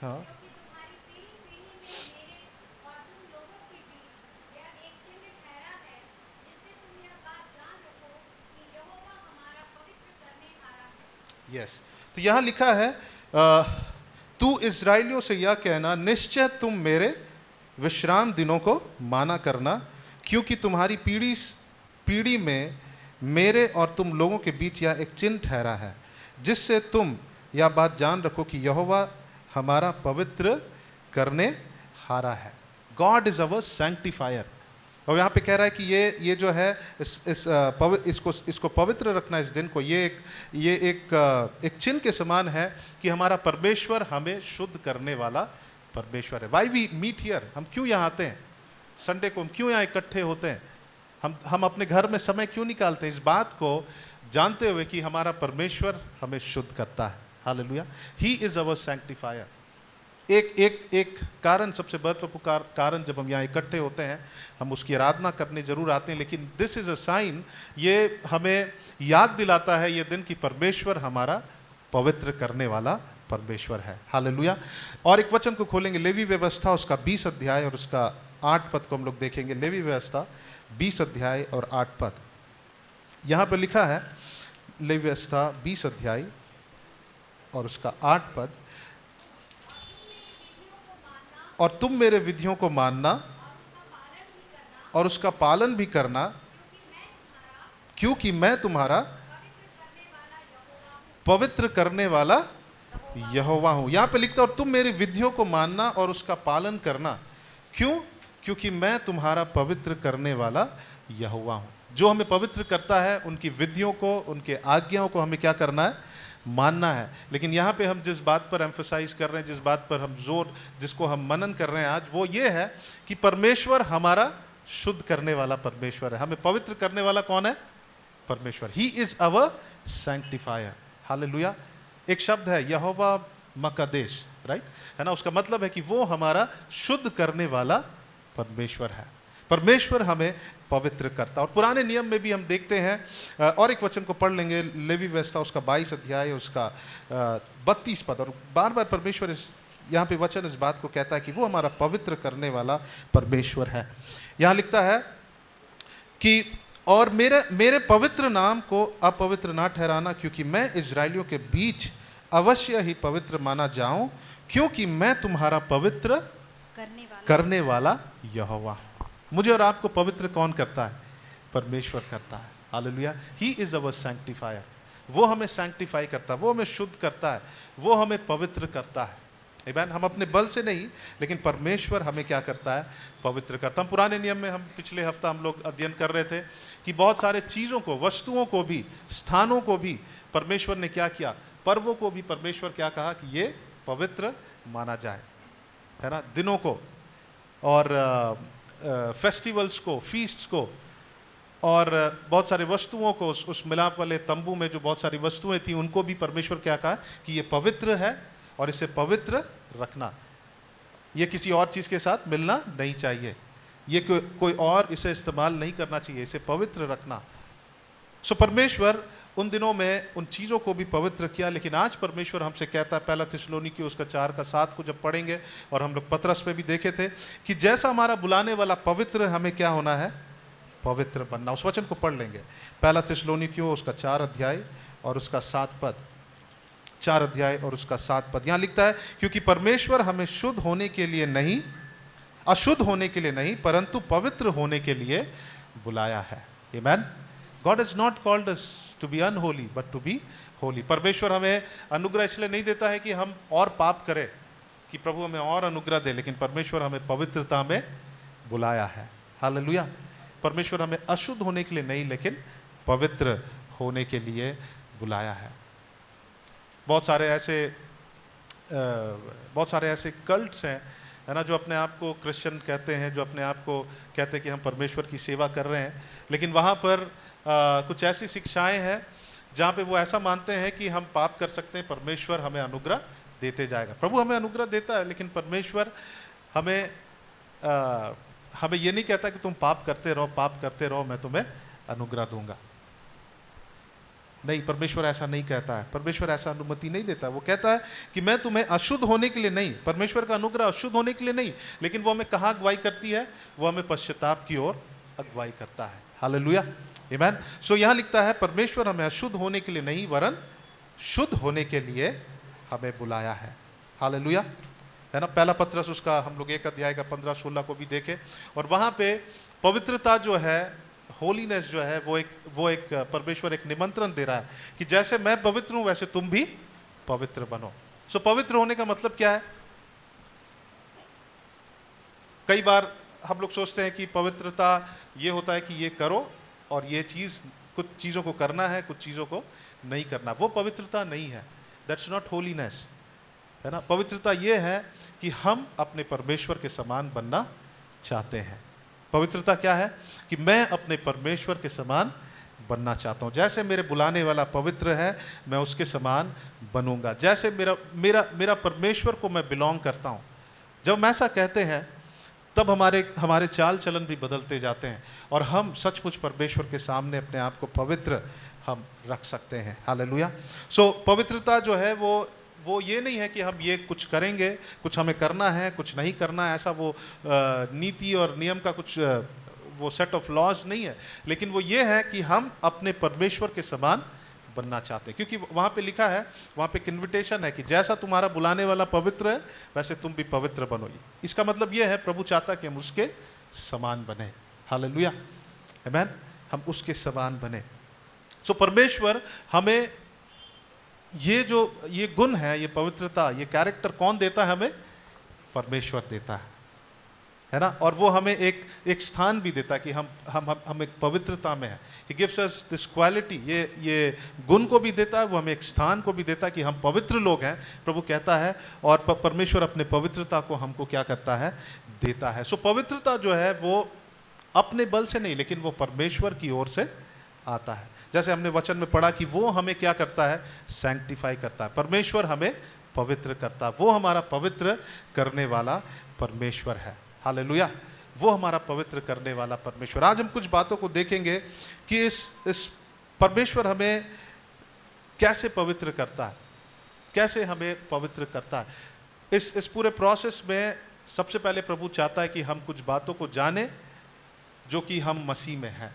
हाँ, यस। तो यहाँ लिखा है, तू इज़राइलियों से यह कहना, निश्चय तुम मेरे विश्राम दिनों को माना करना, क्योंकि तुम्हारी पीढ़ी में मेरे और तुम लोगों के बीच यह एक चिन्ह ठहरा है, जिससे तुम यह बात जान रखो कि यहोवा हमारा पवित्र करने हारा है। God is our sanctifier. और यहाँ पे कह रहा है कि ये जो है इसको पवित्र रखना, इस दिन को, ये एक चिन्ह के समान है कि हमारा परमेश्वर हमें शुद्ध करने वाला परमेश्वर है। वाई वी मीट हियर, हम क्यों यहाँ आते हैं? संडे को हम क्यों यहाँ इकट्ठे होते हैं? हम अपने घर में समय क्यों निकालते हैं? इस बात को जानते हुए कि हमारा परमेश्वर हमें शुद्ध करता है। Hallelujah, he is our sanctifier. एक कारण, सबसे महत्वपूर्ण कारण, जब हम यहाँ इकट्ठे होते हैं हम उसकी आराधना करने जरूर आते हैं, लेकिन दिस इज अ साइन, ये हमें याद दिलाता है ये दिन कि परमेश्वर हमारा पवित्र करने वाला परमेश्वर है। हालेलुया। और एक वचन को खोलेंगे, लेवी व्यवस्था उसका 20 अध्याय और उसका 8 पद को हम लोग देखेंगे। लेवी व्यवस्था 20 अध्याय और 8 पद। यहाँ पर लिखा है, लेवी व्यवस्था 20 अध्याय और उसका 8 पद, और तुम मेरे विधियों को मानना और उसका पालन भी करना, क्योंकि मैं तुम्हारा पवित्र करने वाला यहोवा हूं। यहां पे लिखता है, और तुम मेरी विधियों को मानना और उसका पालन करना। क्यों? क्योंकि मैं तुम्हारा पवित्र करने वाला यहोवा हूं। जो हमें पवित्र करता है उनकी विधियों को, उनके आज्ञाओं को हमें क्या करना है? मानना है। लेकिन यहाँ पे हम जिस बात पर एम्फसाइज कर रहे हैं, जिस बात पर हम जोर, जिसको हम मनन कर रहे हैं आज, वो ये है कि परमेश्वर हमारा शुद्ध करने वाला परमेश्वर है। हमें पवित्र करने वाला कौन है? परमेश्वर। He is our sanctifier. Hallelujah. एक शब्द है यहोवा मकादेश, राइट, है ना। उसका मतलब है कि वो हमारा शुद्ध करने वाला परमेश्वर है। परमेश्वर हमें पवित्र करता। और पुराने नियम में भी हम देखते हैं, और एक वचन को पढ़ लेंगे, लेवी व्यवस्था उसका 22 अध्याय उसका 32 पद। और बार बार परमेश्वर यहाँ पे वचन इस बात को कहता है कि वो हमारा पवित्र करने वाला परमेश्वर है। यहाँ लिखता है कि और मेरे पवित्र नाम को अपवित्र ना ठहराना, क्योंकि मैं इजराइलियों के बीच अवश्य ही पवित्र माना जाऊं, क्योंकि मैं तुम्हारा पवित्र करने वाला यहोवा। मुझे और आपको पवित्र कौन करता है? परमेश्वर करता है। Hallelujah. He is our sanctifier. वो हमें सैंक्टिफाई करता है, वो हमें शुद्ध करता है, वो हमें पवित्र करता है। आमीन। हम अपने बल से नहीं, लेकिन परमेश्वर हमें क्या करता है? पवित्र करता है। हम पुराने नियम में, हम पिछले हफ्ता हम लोग अध्ययन कर रहे थे कि बहुत सारे चीज़ों को, वस्तुओं को भी, स्थानों को भी परमेश्वर ने क्या किया? पर्वों को भी परमेश्वर क्या कहा कि ये पवित्र माना जाए, है ना। दिनों को और फेस्टिवल्स को, फीस्ट्स को, और बहुत सारे वस्तुओं को, उस मिलाप वाले तंबू में जो बहुत सारी वस्तुएं थी, उनको भी परमेश्वर क्या कहा कि ये पवित्र है और इसे पवित्र रखना। ये किसी और चीज़ के साथ मिलना नहीं चाहिए, ये कोई और इसे इस्तेमाल नहीं करना चाहिए, इसे पवित्र रखना। सो परमेश्वर उन दिनों में उन चीज़ों को भी पवित्र किया। लेकिन आज परमेश्वर हमसे कहता है, पहला थिस्सलुनीकी उसका 4 का 7 को जब पढ़ेंगे, और हम लोग पतरस पे भी देखे थे कि जैसा हमारा बुलाने वाला पवित्र, हमें क्या होना है? पवित्र बनना। उस वचन को पढ़ लेंगे, पहला थिस्सलुनीकी उसका 4 अध्याय और उसका 7 पद। 4 अध्याय और उसका 7 पद। यहाँ लिखता है, क्योंकि परमेश्वर हमें शुद्ध होने के लिए नहीं, अशुद्ध होने के लिए नहीं, परंतु पवित्र होने के लिए बुलाया है। Amen. God has not called us to be unholy but to be holy. परमेश्वर हमें अनुग्रह इसलिए नहीं देता है कि हम और पाप करें, कि प्रभु हमें और अनुग्रह दे, लेकिन परमेश्वर हमें पवित्रता में बुलाया है। हालेलुया। परमेश्वर हमें अशुद्ध होने के लिए नहीं, लेकिन पवित्र होने के लिए बुलाया है। बहुत सारे ऐसे कल्ट्स हैं, है ना, जो अपने आप को क्रिश्चियन कहते हैं, जो अपने आप को कहते हैं कि हम परमेश्वर की सेवा कर रहे हैं, लेकिन वहाँ पर कुछ ऐसी शिक्षाएं हैं जहाँ पे वो ऐसा मानते हैं कि हम पाप कर सकते हैं, परमेश्वर हमें अनुग्रह देते जाएगा। प्रभु हमें अनुग्रह देता है, लेकिन परमेश्वर हमें ये नहीं कहता कि तुम पाप करते रहो, मैं तुम्हें अनुग्रह दूंगा। नहीं, परमेश्वर ऐसा नहीं कहता है। परमेश्वर ऐसा अनुमति नहीं देता। वो कहता है कि मैं तुम्हें अशुद्ध होने के लिए नहीं, परमेश्वर का अनुग्रह अशुद्ध होने के लिए नहीं, लेकिन वो हमें कहाँ अगुवाई करती है? वो हमें पश्चाताप की ओर अगुवाई करता है। हालेलुया। आमीन। सो यहाँ लिखता है, परमेश्वर हमें अशुद्ध होने के लिए नहीं, वरन शुद्ध होने के लिए हमें बुलाया है। हालेलुया, है ना। पहला पत्रस उसका हम लोग 1 अध्याय का 15-16 को भी देखें, और वहाँ पे पवित्रता जो है, होलीनेस जो है, वो एक परमेश्वर एक निमंत्रण दे रहा है कि जैसे मैं पवित्र हूं वैसे तुम भी पवित्र बनो। सो पवित्र होने का मतलब क्या है? कई बार हम लोग सोचते हैं कि पवित्रता ये होता है कि ये करो और ये चीज, कुछ चीजों को करना है, कुछ चीजों को नहीं करना। वो पवित्रता नहीं है। दैट्स नॉट होलीनेस, है ना। पवित्रता ये है कि हम अपने परमेश्वर के समान बनना चाहते हैं। पवित्रता क्या है? कि मैं अपने परमेश्वर के समान बनना चाहता हूँ। जैसे मेरे बुलाने वाला पवित्र है, मैं उसके समान बनूंगा। जैसे मेरा मेरा मेरा परमेश्वर को मैं बिलोंग करता हूँ। जब हम ऐसा कहते हैं तब हमारे चाल चलन भी बदलते जाते हैं और हम सचमुच परमेश्वर के सामने अपने आप को पवित्र हम रख सकते हैं। हालेलुया। सो पवित्रता जो है वो ये नहीं है कि हम ये कुछ करेंगे, कुछ हमें करना है, कुछ नहीं करना है, ऐसा वो नीति और नियम का कुछ वो सेट ऑफ लॉज नहीं है, लेकिन वो ये है कि हम अपने परमेश्वर के समान बनना चाहते हैं। क्योंकि वहाँ पे लिखा है, वहाँ पे एक इन्विटेशन है कि जैसा तुम्हारा बुलाने वाला पवित्र है वैसे तुम भी पवित्र बनो। इसका मतलब ये है प्रभु चाहता कि हम उसके समान बने। हालेलुया, आमीन, हम उसके समान बने। सो परमेश्वर हमें ये गुण है, ये पवित्रता, ये कैरेक्टर कौन देता है? हमें परमेश्वर देता है ना। और वो हमें एक स्थान भी देता है कि हम एक पवित्रता में है। He gives us this quality, ये गुण को भी देता है, वो हमें एक स्थान को भी देता है कि हम पवित्र लोग हैं, प्रभु कहता है। और परमेश्वर अपने पवित्रता को हमको क्या करता है? देता है। सो पवित्रता जो है वो अपने बल से नहीं, लेकिन वो परमेश्वर की ओर से आता है। जैसे हमने वचन में पढ़ा कि वो हमें क्या करता है? सैंक्टिफाई करता है। परमेश्वर हमें पवित्र करता है। वो हमारा पवित्र करने वाला परमेश्वर है। हालेलुया, वो हमारा पवित्र करने वाला परमेश्वर। आज हम कुछ बातों को देखेंगे कि इस परमेश्वर हमें कैसे पवित्र करता है, कैसे हमें पवित्र करता है। इस पूरे प्रोसेस में सबसे पहले प्रभु चाहता है कि हम कुछ बातों को जाने जो कि हम मसीह में हैं।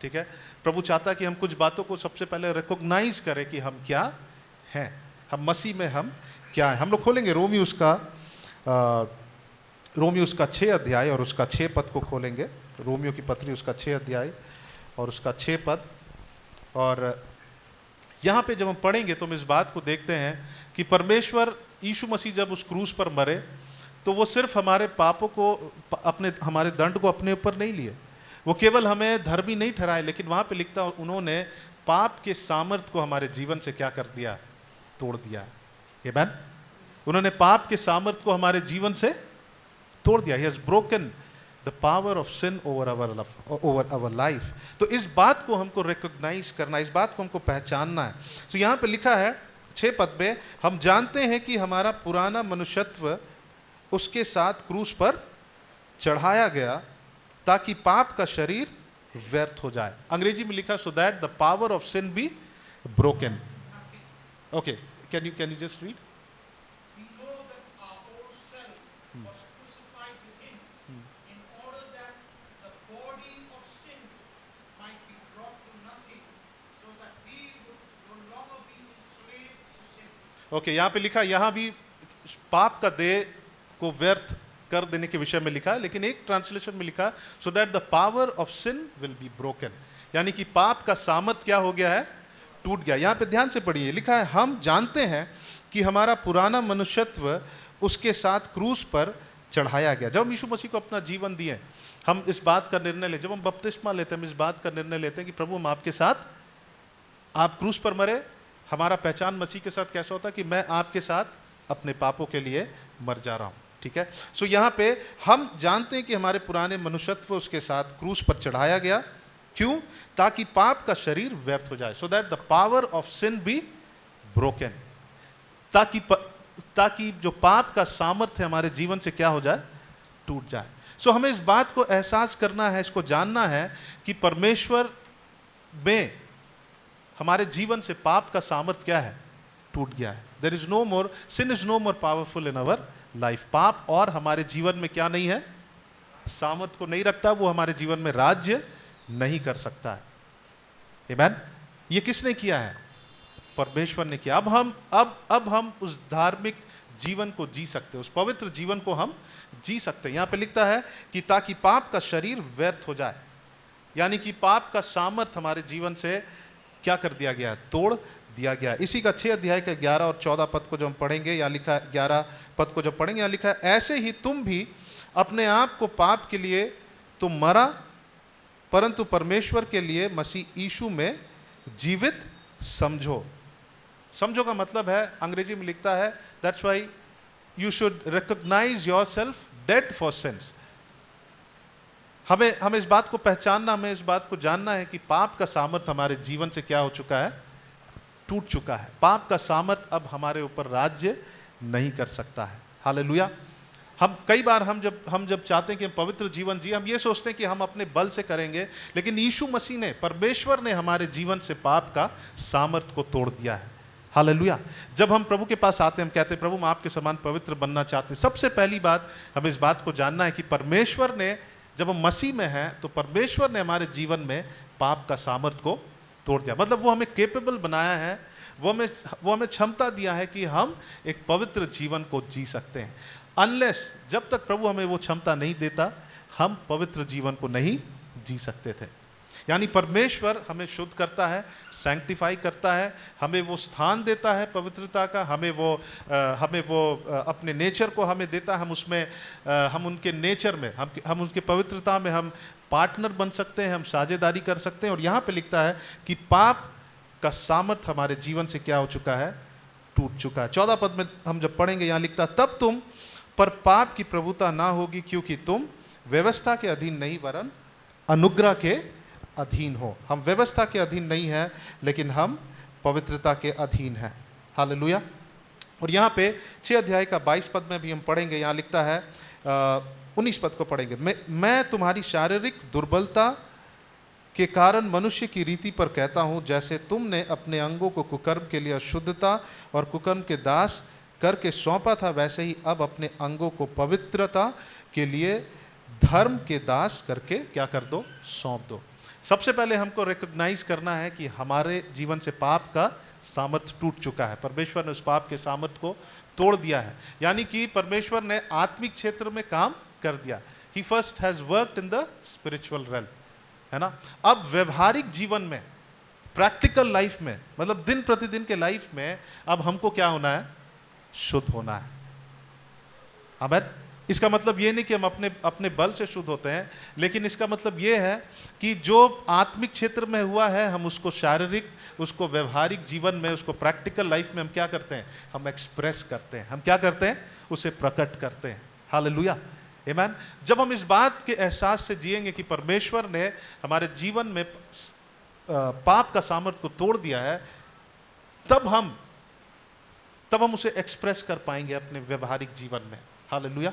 ठीक है, प्रभु चाहता है कि हम कुछ बातों को सबसे पहले रिकॉग्नाइज करें कि हम क्या हैं, हम मसीह में हम क्या हैं। हम लोग खोलेंगे रोमियो उसका 6 अध्याय और उसका 6 पद को खोलेंगे। रोमियो की पत्री उसका 6 अध्याय और उसका 6 पद। और यहाँ पे जब हम पढ़ेंगे तो हम इस बात को देखते हैं कि परमेश्वर यीशु मसीह जब उस क्रूस पर मरे तो वो सिर्फ हमारे पापों को हमारे दंड को अपने ऊपर नहीं लिए, वो केवल हमें धर्मी नहीं ठहराए, लेकिन वहाँ पे लिखता उन्होंने पाप के सामर्थ्य को हमारे जीवन से क्या कर दिया? तोड़ दिया। आमीन। उन्होंने पाप के सामर्थ्य को हमारे जीवन से तोड़ दिया। He has broken the power of sin over our life। तो इस बात को हमको रिकॉग्नाइज करना, इस बात को हमको पहचानना है। तो यहाँ पे लिखा है 6 पद में, हम जानते हैं कि हमारा पुराना मनुष्यत्व उसके साथ क्रूस पर चढ़ाया गया ताकि पाप का शरीर व्यर्थ हो जाए। अंग्रेजी में लिखा, so that the power of sin be broken. Okay, can you just read? We know that our old self was crucified with him in order that the body of sin might be brought to nothing, so that we would no longer be enslaved to sin। Okay, यहाँ पे लिखा, यहाँ भी पाप का देह को व्यर्थ कर देने के विषय में लिखा है, लेकिन एक ट्रांसलेशन में लिखा, so that the power of sin will be broken, यानी कि पाप का सामर्थ्य क्या हो गया है? टूट गया। यहाँ पे ध्यान से पढ़िए, लिखा है, हम जानते हैं कि हमारा पुराना मनुष्यत्व उसके साथ क्रूस पर चढ़ाया गया। जब हम यीशु मसीह को अपना जीवन दिए, हम इस बात का निर्णय ले, जब हम बपतिस्मा लेते हैं, हम इस बात का निर्णय लेते हैं कि प्रभु हम आपके साथ, आप क्रूस पर मरे, हमारा पहचान मसीह के साथ कैसा होता है कि मैं आपके साथ अपने पापों के लिए मर जा रहा हूँ। ठीक है, सो यहाँ पे हम जानते हैं कि हमारे पुराने मनुष्यत्व उसके साथ क्रूस पर चढ़ाया गया। क्यों? ताकि पाप का शरीर व्यर्थ हो जाए। So that the power of sin be broken, ताकि जो पाप का सामर्थ्य हमारे जीवन से क्या हो जाए? टूट जाए। सो हमें इस बात को एहसास करना है, इसको जानना है कि परमेश्वर में हमारे जीवन से पाप का सामर्थ्य क्या है? टूट गया है। There is no more, sin is no more powerful in our life. पाप और हमारे जीवन में क्या नहीं है? सामर्थ्य को नहीं रखता, वो हमारे जीवन में राज्य नहीं कर सकता है। आमीन। ये किसने किया है? परमेश्वर ने किया। अब हम उस धार्मिक जीवन को जी सकते हैं, उस पवित्र जीवन को हम जी सकते हैं। यहाँ पे लिखता है कि ताकि पाप का शरीर व्यर्थ हो जाए, यानी कि पाप का सामर्थ्य हमारे जीवन से क्या कर दिया गया? तोड़ दिया गया। इसी का 6 अध्याय का 11 और 14 पद को जब हम पढ़ेंगे, यहाँ लिखा है, 11 पद को जब पढ़ेंगे, यहाँ लिखा है, ऐसे ही तुम भी अपने आप को पाप के लिए तो मरा, परंतु परमेश्वर के लिए मसीह यीशु में जीवित समझो। समझो का मतलब है, अंग्रेजी में लिखता है, that's why you should recognise yourself dead for sins. हमें इस बात को पहचानना, हमें इस बात को जानना है कि पाप का सामर्थ हमारे जीवन से क्या हो चुका है, टूट चुका है। पाप का सामर्थ अब हमारे ऊपर राज्य नहीं कर सकता है। हालेलुया। हम कई बार हम जब चाहते हैं कि हम पवित्र जीवन जिए, हम ये सोचते हैं कि हम अपने बल से करेंगे, लेकिन यीशु मसीह ने, परमेश्वर ने हमारे जीवन से पाप का सामर्थ को तोड़ दिया है। हालेलुया। जब हम प्रभु के पास आते हैं, हम कहते हैं प्रभु हम आपके समान पवित्र बनना चाहते हैं, सबसे पहली बात हमें इस बात को जानना है कि परमेश्वर ने, जब हम मसीह में हैं तो परमेश्वर ने हमारे जीवन में पाप का सामर्थ को तोड़ दिया। मतलब वो हमें केपेबल बनाया है, वो हमें क्षमता दिया है कि हम एक पवित्र जीवन को जी सकते हैं। अनलेस, जब तक प्रभु हमें वो क्षमता नहीं देता, हम पवित्र जीवन को नहीं जी सकते थे। यानी परमेश्वर हमें शुद्ध करता है, सैंक्टिफाई करता है, हमें वो स्थान देता है पवित्रता का, हमें वो अपने नेचर को हमें देता है। हम उसमें, हम उनके नेचर में, हम उनके पवित्रता में हम पार्टनर बन सकते हैं, हम साझेदारी कर सकते हैं। और यहाँ पे लिखता है कि पाप का सामर्थ हमारे जीवन से क्या हो चुका है, टूट चुका है। 14 पद में हम जब पढ़ेंगे, यहाँ लिखता है तब तुम पर पाप की प्रभुता ना होगी, क्योंकि तुम व्यवस्था के अधीन नहीं वरन अनुग्रह के अधीन हो। हम व्यवस्था के अधीन नहीं है, लेकिन हम पवित्रता के अधीन हैं। हालेलुया। और यहाँ पे 6 अध्याय का 22 पद में भी हम पढ़ेंगे, यहाँ लिखता है 19 पद को पढ़ेंगे, मैं तुम्हारी शारीरिक दुर्बलता के कारण मनुष्य की रीति पर कहता हूँ, जैसे तुमने अपने अंगों को कुकर्म के लिए अशुद्धता और कुकर्म के दास करके सौंपा था, वैसे ही अब अपने अंगों को पवित्रता के लिए धर्म के दास करके क्या कर दो, सौंप दो। सबसे पहले हमको रिकॉग्नाइज करना है कि हमारे जीवन से पाप का सामर्थ टूट चुका है। परमेश्वर ने उस पाप के सामर्थ को तोड़ दिया है, यानी कि परमेश्वर ने आत्मिक क्षेत्र में काम कर दिया। He first has worked in the spiritual realm, है ना। अब व्यवहारिक जीवन में, प्रैक्टिकल लाइफ में, मतलब दिन प्रतिदिन के लाइफ में, अब हमको क्या होना है, शुद्ध होना है। आमीन। इसका मतलब ये नहीं कि हम अपने बल से शुद्ध होते हैं, लेकिन इसका मतलब ये है कि जो आत्मिक क्षेत्र में हुआ है, हम उसको शारीरिक, उसको व्यवहारिक जीवन में, उसको प्रैक्टिकल लाइफ में हम क्या करते हैं, हम एक्सप्रेस करते हैं। हम क्या करते हैं, उसे प्रकट करते हैं। हालेलुया, आमीन। जब हम इस बात के एहसास से जिएंगे कि परमेश्वर ने हमारे जीवन में पाप का सामर्थ्य को तोड़ दिया है, तब हम उसे एक्सप्रेस कर पाएंगे अपने व्यवहारिक जीवन में। हालेलुया।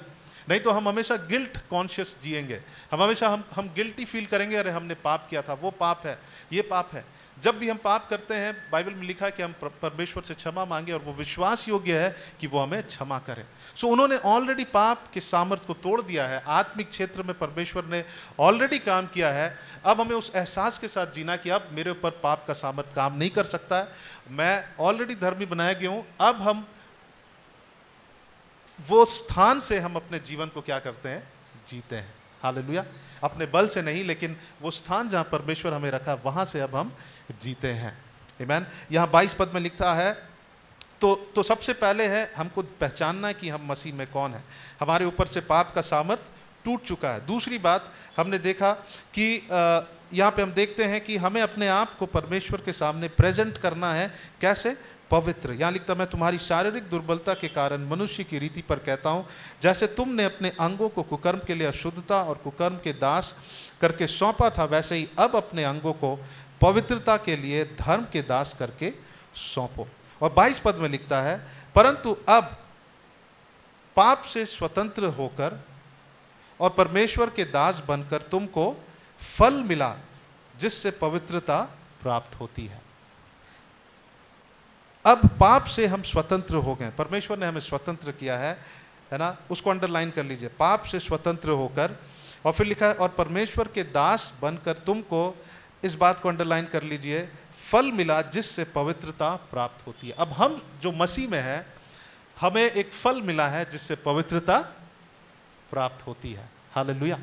नहीं तो हम हमेशा गिल्ट कॉन्शियस जिएंगे, हम हमेशा हम गिल्टी फील करेंगे, अरे हमने पाप किया था, वो पाप है, ये पाप है। जब भी हम पाप करते हैं, बाइबल में लिखा है कि हम परमेश्वर से क्षमा मांगे और वो विश्वास योग्य है कि वो हमें क्षमा करे। सो उन्होंने ऑलरेडी पाप के सामर्थ्य को तोड़ दिया है, आत्मिक क्षेत्र में परमेश्वर ने ऑलरेडी काम किया है। अब हमें उस एहसास के साथ जीना कि अब मेरे ऊपर पाप का सामर्थ्य काम नहीं कर सकता है, मैं ऑलरेडी धर्मी बनाया गया हूँ। अब हम वो स्थान से हम अपने जीवन को क्या करते हैं, जीते हैं। हालेलुया। अपने बल से नहीं, लेकिन वो स्थान जहां परमेश्वर हमें रखा, वहां से अब हम जीते हैं। आमीन। यहाँ 22 पद में लिखता है, तो सबसे पहले है हमको पहचानना कि हम मसीह में कौन है। हमारे ऊपर से पाप का सामर्थ्य टूट चुका है। दूसरी बात हमने देखा कि यहाँ पे हम देखते हैं कि हमें अपने आप को परमेश्वर के सामने प्रेजेंट करना है। कैसे? पवित्र। यहाँ लिखता, मैं तुम्हारी शारीरिक दुर्बलता के कारण मनुष्य की रीति पर कहता हूँ, जैसे तुमने अपने अंगों को कुकर्म के लिए अशुद्धता और कुकर्म के दास करके सौंपा था, वैसे ही अब अपने अंगों को पवित्रता के लिए धर्म के दास करके सौंपो। और 22 पद में लिखता है, परंतु अब पाप से स्वतंत्र होकर और परमेश्वर के दास बनकर तुमको फल मिला, जिससे पवित्रता प्राप्त होती है। अब पाप से हम स्वतंत्र हो गए, परमेश्वर ने हमें स्वतंत्र किया है ना। उसको अंडरलाइन कर लीजिए, पाप से स्वतंत्र होकर, और फिर लिखा है और परमेश्वर के दास बनकर तुमको, इस बात को अंडरलाइन कर लीजिए, फल मिला जिससे पवित्रता प्राप्त होती है। अब हम जो मसीह में हैं, हमें एक फल मिला है जिससे पवित्रता प्राप्त होती है। हालेलुया,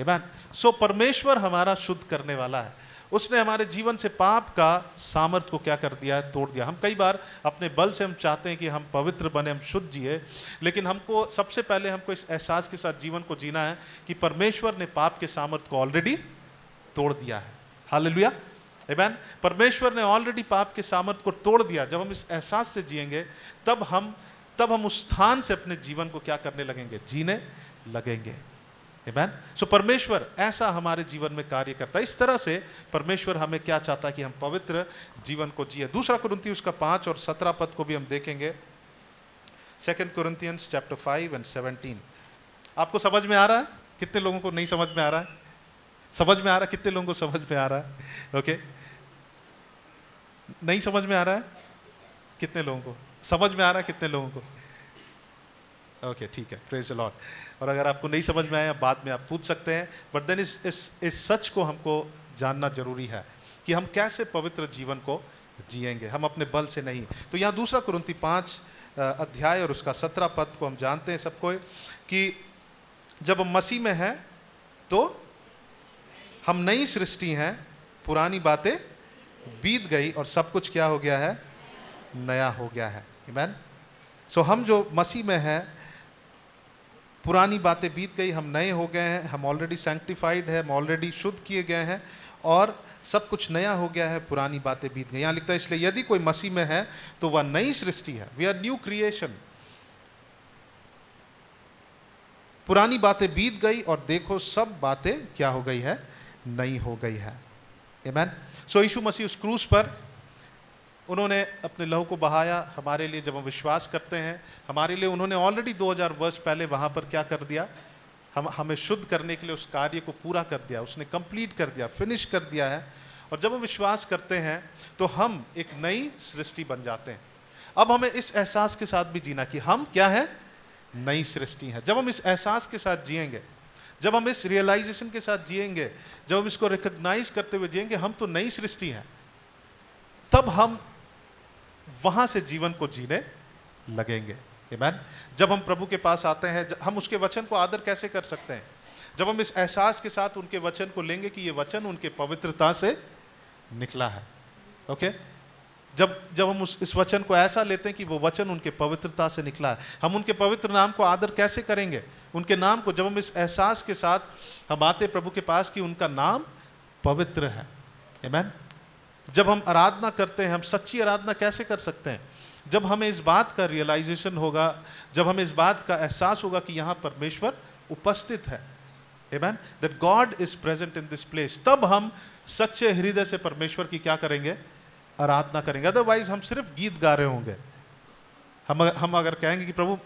आमीन। सो परमेश्वर हमारा शुद्ध करने वाला है। उसने हमारे जीवन से पाप का सामर्थ्य को क्या कर दिया है, तोड़ दिया। हम कई बार अपने बल से हम चाहते हैं कि हम पवित्र बने, हम शुद्ध जिए, लेकिन हमको सबसे पहले हमको इस एहसास के साथ जीवन को जीना है कि परमेश्वर ने पाप के सामर्थ्य को ऑलरेडी तोड़ दिया है। हालेलुया, आमीन। परमेश्वर ने ऑलरेडी पाप के सामर्थ्य को तोड़ दिया। जब हम इस एहसास से जिएंगे, तब हम उस स्थान से अपने जीवन को क्या करने लगेंगे, जीने लगेंगे। आमेन। सो परमेश्वर ऐसा हमारे जीवन में कार्य करता है। इस तरह से परमेश्वर हमें क्या चाहता है कि हम पवित्र जीवन को जिए। दूसरा कुरिन्थियों उसका 5 और 17 पद को भी हम देखेंगे। 2 Corinthians chapter 5 and 17। आपको समझ में आ रहा है? कितने लोगों को नहीं समझ में आ रहा है? समझ में आ रहा है? कितने लोगों को समझ में आ रहा है? ओके, नहीं समझ में आ रहा है? कितने लोगों को समझ में आ रहा है? कितने लोगों को? ओके, ठीक है, प्रेज द लॉर्ड। और अगर आपको नहीं समझ में आया बाद में आप पूछ सकते हैं, बट देन इस सच को हमको जानना जरूरी है कि हम कैसे पवित्र जीवन को जिएंगे, हम अपने बल से नहीं। तो यहाँ दूसरा कुरिन्थी 5 अध्याय और उसका 17 पद को हम जानते हैं सबको कि जब हम मसीह में हैं तो हम नई सृष्टि हैं, पुरानी बातें बीत गई और सब कुछ क्या हो गया है? नया हो गया है। आमेन। सो हम जो मसीह में हैं, पुरानी बातें बीत गई, हम नए हो गए हैं, हम ऑलरेडी सैंक्टिफाइड है, हम ऑलरेडी शुद्ध किए गए हैं और सब कुछ नया हो गया है, पुरानी बातें बीत गई। यहाँ लिखता है इसलिए यदि कोई मसीह में है तो वह नई सृष्टि है। We are new creation. पुरानी बातें बीत गई और देखो सब बातें क्या हो गई है? नई हो गई है। आमेन। सो यीशु मसीह उस क्रूस पर उन्होंने अपने लहू को बहाया हमारे लिए। जब हम विश्वास करते हैं, हमारे लिए उन्होंने ऑलरेडी 2000 वर्ष पहले वहाँ पर क्या कर दिया? हमें शुद्ध करने के लिए उस कार्य को पूरा कर दिया, उसने कंप्लीट कर दिया, फिनिश कर दिया है। और जब हम विश्वास करते हैं तो हम एक नई सृष्टि बन जाते हैं। अब हमें इस एहसास के साथ भी जीना कि हम क्या है? नई सृष्टि है। जब हम इस एहसास के साथ जिएंगे, जब हम इस रियलाइजेशन के साथ जिएंगे, जब हम इसको रिकॉग्नाइज करते हुए जिएंगे हम तो नई सृष्टि हैं, तब हम वहां से जीवन को जीने लगेंगे। आमेन। जब हम प्रभु के पास आते हैं, हम उसके वचन को आदर कैसे कर सकते हैं? जब हम इस एहसास के साथ उनके वचन को लेंगे कि ये वचन उनके पवित्रता से निकला है। ओके, जब हम इस वचन को ऐसा लेते हैं कि वो वचन उनके पवित्रता से निकला है, हम उनके पवित्र नाम को आदर कैसे करेंगे? उनके नाम को जब हम इस एहसास के साथ हम आते प्रभु के पास कि उनका नाम पवित्र है। आमेन। जब हम आराधना करते हैं, हम सच्ची आराधना कैसे कर सकते हैं? जब हमें इस बात का रियलाइजेशन होगा, जब हमें इस बात का एहसास होगा कि यहाँ परमेश्वर उपस्थित है। Amen. That God is present in this place, तब हम सच्चे हृदय से परमेश्वर की क्या करेंगे? आराधना करेंगे। अदरवाइज हम सिर्फ गीत गा रहे होंगे। हम अगर कहेंगे कि प्रभु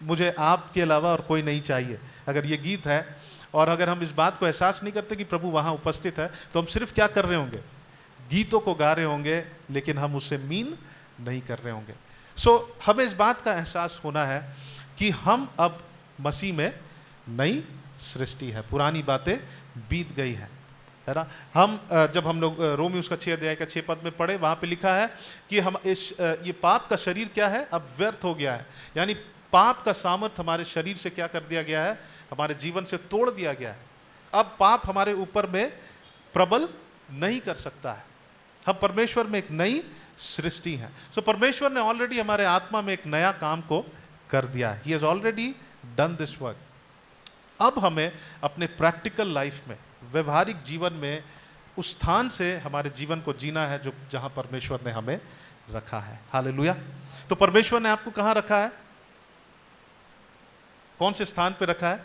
मुझे आपके अलावा और कोई नहीं चाहिए, अगर ये गीत है और अगर हम इस बात को एहसास नहीं करते कि प्रभु वहाँ उपस्थित है, तो हम सिर्फ क्या कर रहे होंगे? गीतों को गा रहे होंगे, लेकिन हम उससे मीन नहीं कर रहे होंगे। सो हमें इस बात का एहसास होना है कि हम अब मसीह में नई सृष्टि है, पुरानी बातें बीत गई है ना। हम जब हम लोग रोमी उसका 6 अध्याय का 6 पद में पढ़े, वहाँ पे लिखा है कि हम ये पाप का शरीर क्या है? अब व्यर्थ हो गया है। यानी पाप का सामर्थ हमारे शरीर से क्या कर दिया गया है? हमारे जीवन से तोड़ दिया गया है। अब पाप हमारे ऊपर में प्रबल नहीं कर सकता है। हम परमेश्वर में एक नई सृष्टि है। सो परमेश्वर ने ऑलरेडी हमारे आत्मा में एक नया काम को कर दिया है। He has already done this work. अब हमें अपने प्रैक्टिकल लाइफ में, व्यवहारिक जीवन में उस स्थान से हमारे जीवन को जीना है जो जहां परमेश्वर ने हमें रखा है। हालेलुया। तो परमेश्वर ने आपको कहां रखा है? कौन से स्थान पर रखा है?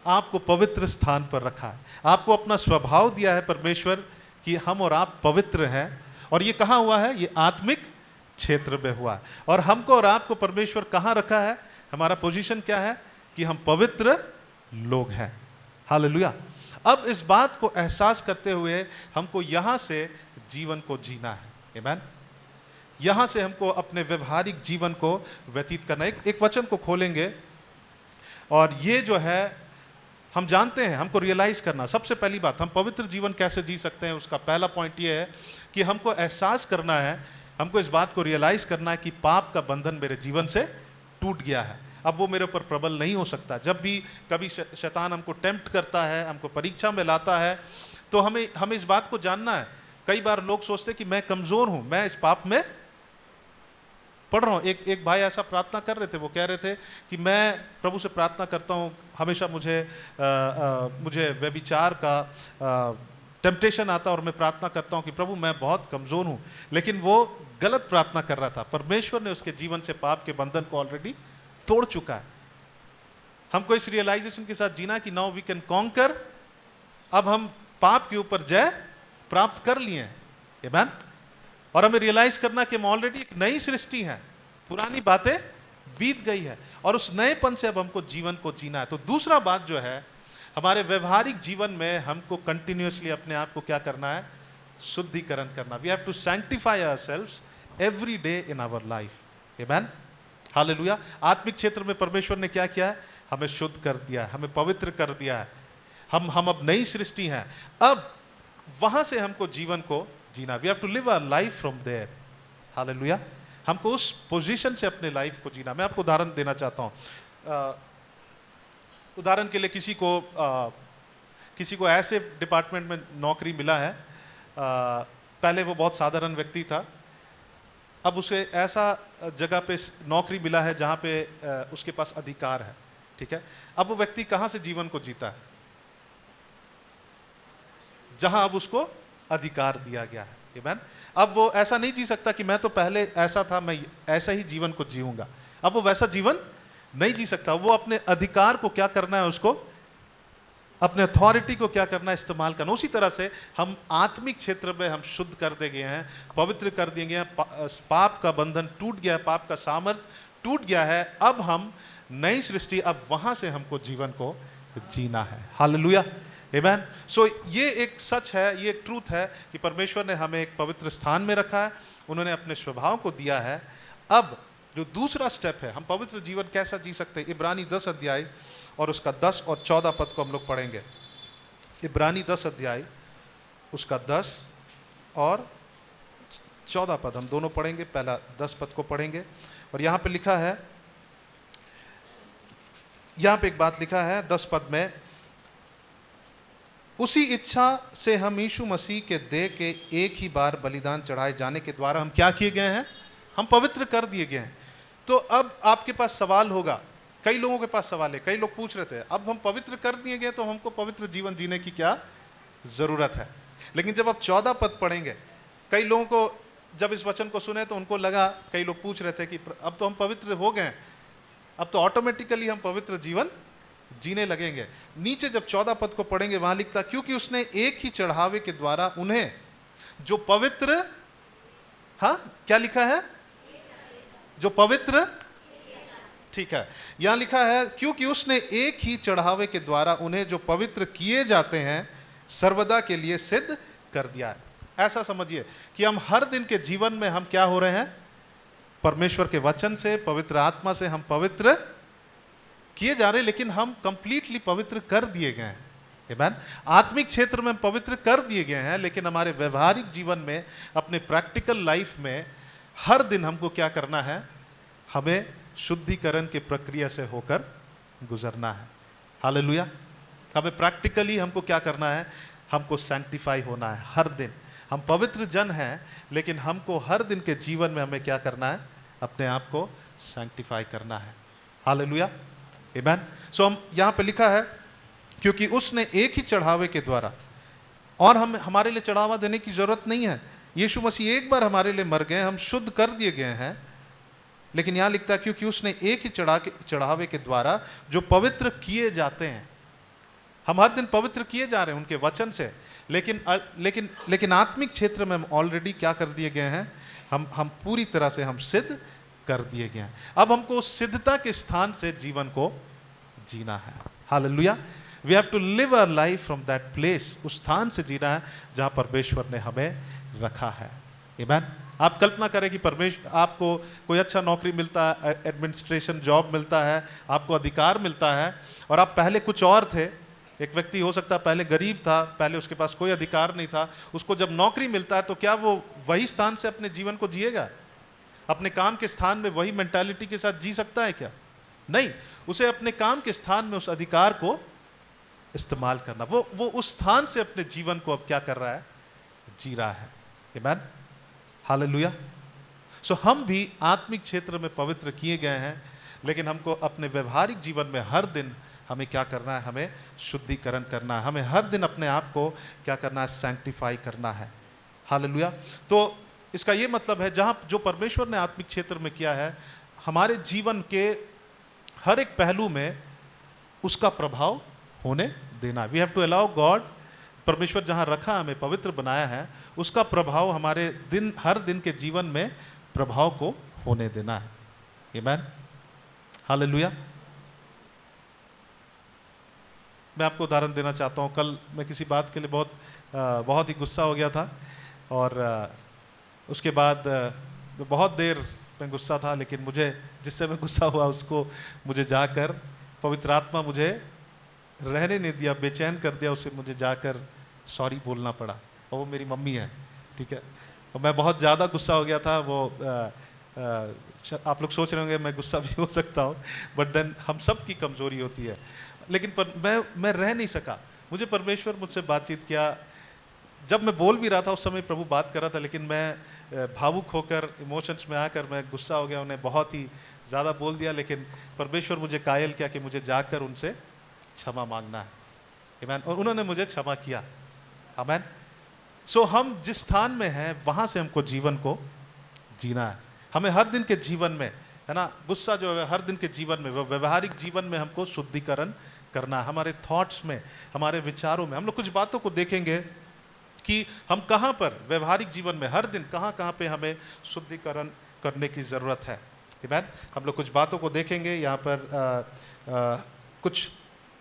आपको पवित्र स्थान पर रखा है। आपको अपना स्वभाव दिया है परमेश्वर कि हम और आप पवित्र हैं। और ये कहाँ हुआ है? ये आत्मिक क्षेत्र में हुआ है। और हमको और आपको परमेश्वर कहाँ रखा है? हमारा पोजीशन क्या है? कि हम पवित्र लोग हैं। हालेलुया। अब इस बात को एहसास करते हुए हमको यहाँ से जीवन को जीना है। आमेन। यहाँ से हमको अपने व्यवहारिक जीवन को व्यतीत करना है। एक वचन को खोलेंगे और ये जो है हम जानते हैं, हमको रियलाइज करना। सबसे पहली बात, हम पवित्र जीवन कैसे जी सकते हैं, उसका पहला पॉइंट ये है कि हमको एहसास करना है, हमको इस बात को रियलाइज करना है कि पाप का बंधन मेरे जीवन से टूट गया है। अब वो मेरे ऊपर प्रबल नहीं हो सकता। जब भी कभी शैतान हमको टेम्प्ट करता है, हमको परीक्षा में लाता है, तो हमें इस बात को जानना है। कई बार लोग सोचते हैं कि मैं कमज़ोर हूँ, मैं इस पाप में पढ़ रहा हूँ। एक भाई ऐसा प्रार्थना कर रहे थे, वो कह रहे थे कि मैं प्रभु से प्रार्थना करता हूँ, हमेशा मुझे व्यभिचार का टेम्पटेशन आता है और मैं प्रार्थना करता हूँ कि प्रभु मैं बहुत कमज़ोर हूँ। लेकिन वो गलत प्रार्थना कर रहा था। परमेश्वर ने उसके जीवन से पाप के बंधन को ऑलरेडी तोड़ चुका है। हमको इस रियलाइजेशन के साथ जीना कि नाउ वी कैन कॉन्कर, अब हम पाप के ऊपर जय प्राप्त कर लिए हैं। आमीन। और हमें रियलाइज करना कि हम ऑलरेडी एक नई सृष्टि है, पुरानी बातें बीत गई है और उस नएपन से अब हमको जीवन को जीना है। तो दूसरा बात जो है, हमारे व्यवहारिक जीवन में हमको कंटिन्यूअसली अपने आप को क्या करना है, शुद्धिकरण करना। We have to sanctify ourselves every day in our life. Amen. Hallelujah. आत्मिक क्षेत्र में परमेश्वर ने क्या किया है, हमें शुद्ध कर दिया है, हमें पवित्र कर दिया है। हम अब नई सृष्टि हैं। अब वहां से हमको जीवन को जीना। We have to live our life from there. Hallelujah. हमको उस पोजीशन से अपने लाइफ को जीना। मैं आपको उदाहरण देना चाहता हूँ। उदाहरण के लिए किसी को ऐसे डिपार्टमेंट में नौकरी मिला है, पहले वो बहुत साधारण व्यक्ति था, अब उसे ऐसा जगह पे नौकरी मिला है जहाँ पे उसके पास अधिकार है। ठीक है। अब वो व्यक्ति कहाँ से जीवन को जीता है, जहाँ अब उसको अधिकार दिया गया है। आमीन। अब वो ऐसा नहीं जी सकता कि मैं तो पहले ऐसा था, मैं ऐसा ही जीवन को जीऊंगा। अब वो वैसा जीवन नहीं जी सकता। वो अपने अधिकार को क्या करना है, उसको अपने अथॉरिटी को क्या करना है, इस्तेमाल करना। उसी तरह से हम आत्मिक क्षेत्र में हम शुद्ध कर दिए गए हैं, पवित्र कर दिए गए हैं। पाप का बंधन टूट गया है, पाप का सामर्थ टूट गया है। अब हम नई सृष्टि, अब वहां से हमको जीवन को जीना है। हालेलुया। आमीन। सो ये एक सच है, ये एक ट्रूथ है कि परमेश्वर ने हमें एक पवित्र स्थान में रखा है, उन्होंने अपने स्वभाव को दिया है। अब जो दूसरा स्टेप है, हम पवित्र जीवन कैसा जी सकते हैं, इब्रानी 10 अध्याय और उसका 10 और 14 पद को हम लोग पढ़ेंगे। इब्रानी 10 अध्याय उसका 10 और 14 पद हम दोनों पढ़ेंगे। पहला 10 पद को पढ़ेंगे और यहाँ पे लिखा है, यहाँ पे एक बात लिखा है 10 पद में, उसी इच्छा से हम यीशु मसीह के देह के एक ही बार बलिदान चढ़ाए जाने के द्वारा हम क्या किए गए हैं, हम पवित्र कर दिए गए हैं। तो अब आपके पास सवाल होगा, कई लोगों के पास सवाल है, कई लोग पूछ रहे थे, अब हम पवित्र कर दिए गए तो हमको पवित्र जीवन जीने की क्या जरूरत है। लेकिन जब आप 14 पद पढ़ेंगे, कई लोगों को जब इस वचन को सुने तो उनको लगा, कई लोग पूछ रहे थे कि अब तो हम पवित्र हो गए, अब तो ऑटोमेटिकली हम पवित्र जीवन जीने लगेंगे। नीचे जब 14 पद को पढ़ेंगे वहां लिखता, क्योंकि उसने एक ही चढ़ावे के द्वारा उन्हें जो पवित्र, हाँ क्या लिखा है, जो पवित्र, ठीक है, यहां लिखा है, क्योंकि उसने एक ही चढ़ावे के द्वारा उन्हें जो पवित्र किए जाते हैं सर्वदा के लिए सिद्ध कर दिया है। ऐसा समझिए कि हम हर दिन के जीवन में हम क्या हो रहे हैं, परमेश्वर के वचन से, पवित्र आत्मा से हम पवित्र किए जा रहे हैं, लेकिन हम कंप्लीटली पवित्र कर दिए गए हैं। आमीन। आत्मिक क्षेत्र में पवित्र कर दिए गए हैं, लेकिन हमारे व्यवहारिक जीवन में, अपने प्रैक्टिकल लाइफ में हर दिन हमको क्या करना है, हमें शुद्धिकरण की प्रक्रिया से होकर गुजरना है। हालेलुया। हमें प्रैक्टिकली हमको क्या करना है, हमको सैंक्टिफाई होना है हर दिन। हम पवित्र जन हैं, लेकिन हमको हर दिन के जीवन में हमें क्या करना है, अपने आप को सैंक्टिफाई करना है। हालेलुया। आमीन। सो हम यहाँ पे लिखा है, क्योंकि उसने एक ही चढ़ावे के द्वारा, और हम हमारे लिए चढ़ावा देने की जरूरत नहीं है, यीशु मसीह एक बार हमारे लिए मर गए, हम शुद्ध कर दिए गए हैं। लेकिन यहाँ लिखता है, क्योंकि उसने एक ही चढ़ावे के द्वारा जो पवित्र किए जाते हैं, हम हर दिन पवित्र किए जा रहे हैं उनके वचन से, लेकिन आत्मिक क्षेत्र में हम ऑलरेडी क्या कर दिए गए हैं, हम पूरी तरह से हम सिद्ध कर दिए गए हैं। अब हमको सिद्धता के स्थान से जीवन को जीना है। Hallelujah. We have to live our life from that place, उस स्थान से जीना है जहां परमेश्वर ने हमें रखा है। आमीन। आप कल्पना करें कि परमेश्वर आपको कोई अच्छा नौकरी मिलता है, एडमिनिस्ट्रेशन जॉब मिलता है, आपको अधिकार मिलता है, और आप पहले कुछ और थे। एक व्यक्ति हो सकता है पहले गरीब था, पहले उसके पास कोई अधिकार नहीं था, उसको जब नौकरी मिलता है तो क्या वो वही स्थान से अपने जीवन को जिएगा, अपने काम के स्थान में वही मेंटालिटी के साथ जी सकता है क्या? नहीं। उसे अपने काम के स्थान में उस अधिकार को इस्तेमाल करना, वो उस स्थान से अपने जीवन को अब क्या कर रहा है, जी रहा है। आमीन। हालेलुया। सो हम भी आत्मिक क्षेत्र में पवित्र किए गए हैं, लेकिन हमको अपने व्यवहारिक जीवन में हर दिन हमें क्या करना है, हमें शुद्धिकरण करना है, हमें हर दिन अपने आप को क्या करना है, सैंक्टिफाई करना है। हालेलुया। तो इसका ये मतलब है, जहाँ जो परमेश्वर ने आत्मिक क्षेत्र में किया है, हमारे जीवन के हर एक पहलू में उसका प्रभाव होने देना। We have to allow God, परमेश्वर जहाँ रखा हमें पवित्र बनाया है, उसका प्रभाव हमारे हर दिन के जीवन में प्रभाव को होने देना है। आमीन, हालेलुया। मैं आपको उदाहरण देना चाहता हूँ। कल मैं किसी बात के लिए बहुत ही गुस्सा हो गया था, और उसके बाद बहुत देर मैं गुस्सा था, लेकिन मुझे जिससे मैं गुस्सा हुआ उसको मुझे जाकर पवित्र आत्मा मुझे रहने नहीं दिया, बेचैन कर दिया, उससे मुझे जाकर सॉरी बोलना पड़ा, और वो मेरी मम्मी है, ठीक है। और मैं बहुत ज़्यादा गुस्सा हो गया था। वो आप लोग सोच रहे होंगे मैं गुस्सा भी हो सकता हूँ, बट देन हम सब की कमज़ोरी होती है। लेकिन मैं रह नहीं सका। मुझे परमेश्वर मुझसे बातचीत किया। जब मैं बोल भी रहा था उस समय प्रभु बात कर रहा था, लेकिन मैं भावुक होकर इमोशंस में आकर मैं गुस्सा हो गया, उन्हें बहुत ही ज़्यादा बोल दिया। लेकिन परमेश्वर मुझे कायल किया कि मुझे जाकर उनसे क्षमा मांगना है। आमीन। और उन्होंने मुझे क्षमा किया। आमीन। सो हम जिस स्थान में हैं वहाँ से हमको जीवन को जीना है। हमें हर दिन के जीवन में, है ना, गुस्सा जो है हर दिन के जीवन में, वो व्यवहारिक जीवन में हमको शुद्धिकरण करना है। हमारे थॉट्स में, हमारे विचारों में। हम लोग कुछ बातों को देखेंगे कि हम कहाँ पर व्यवहारिक जीवन में हर दिन कहाँ पे हमें शुद्धिकरण करने की ज़रूरत है। आमीन। हम लोग कुछ बातों को देखेंगे। यहाँ पर कुछ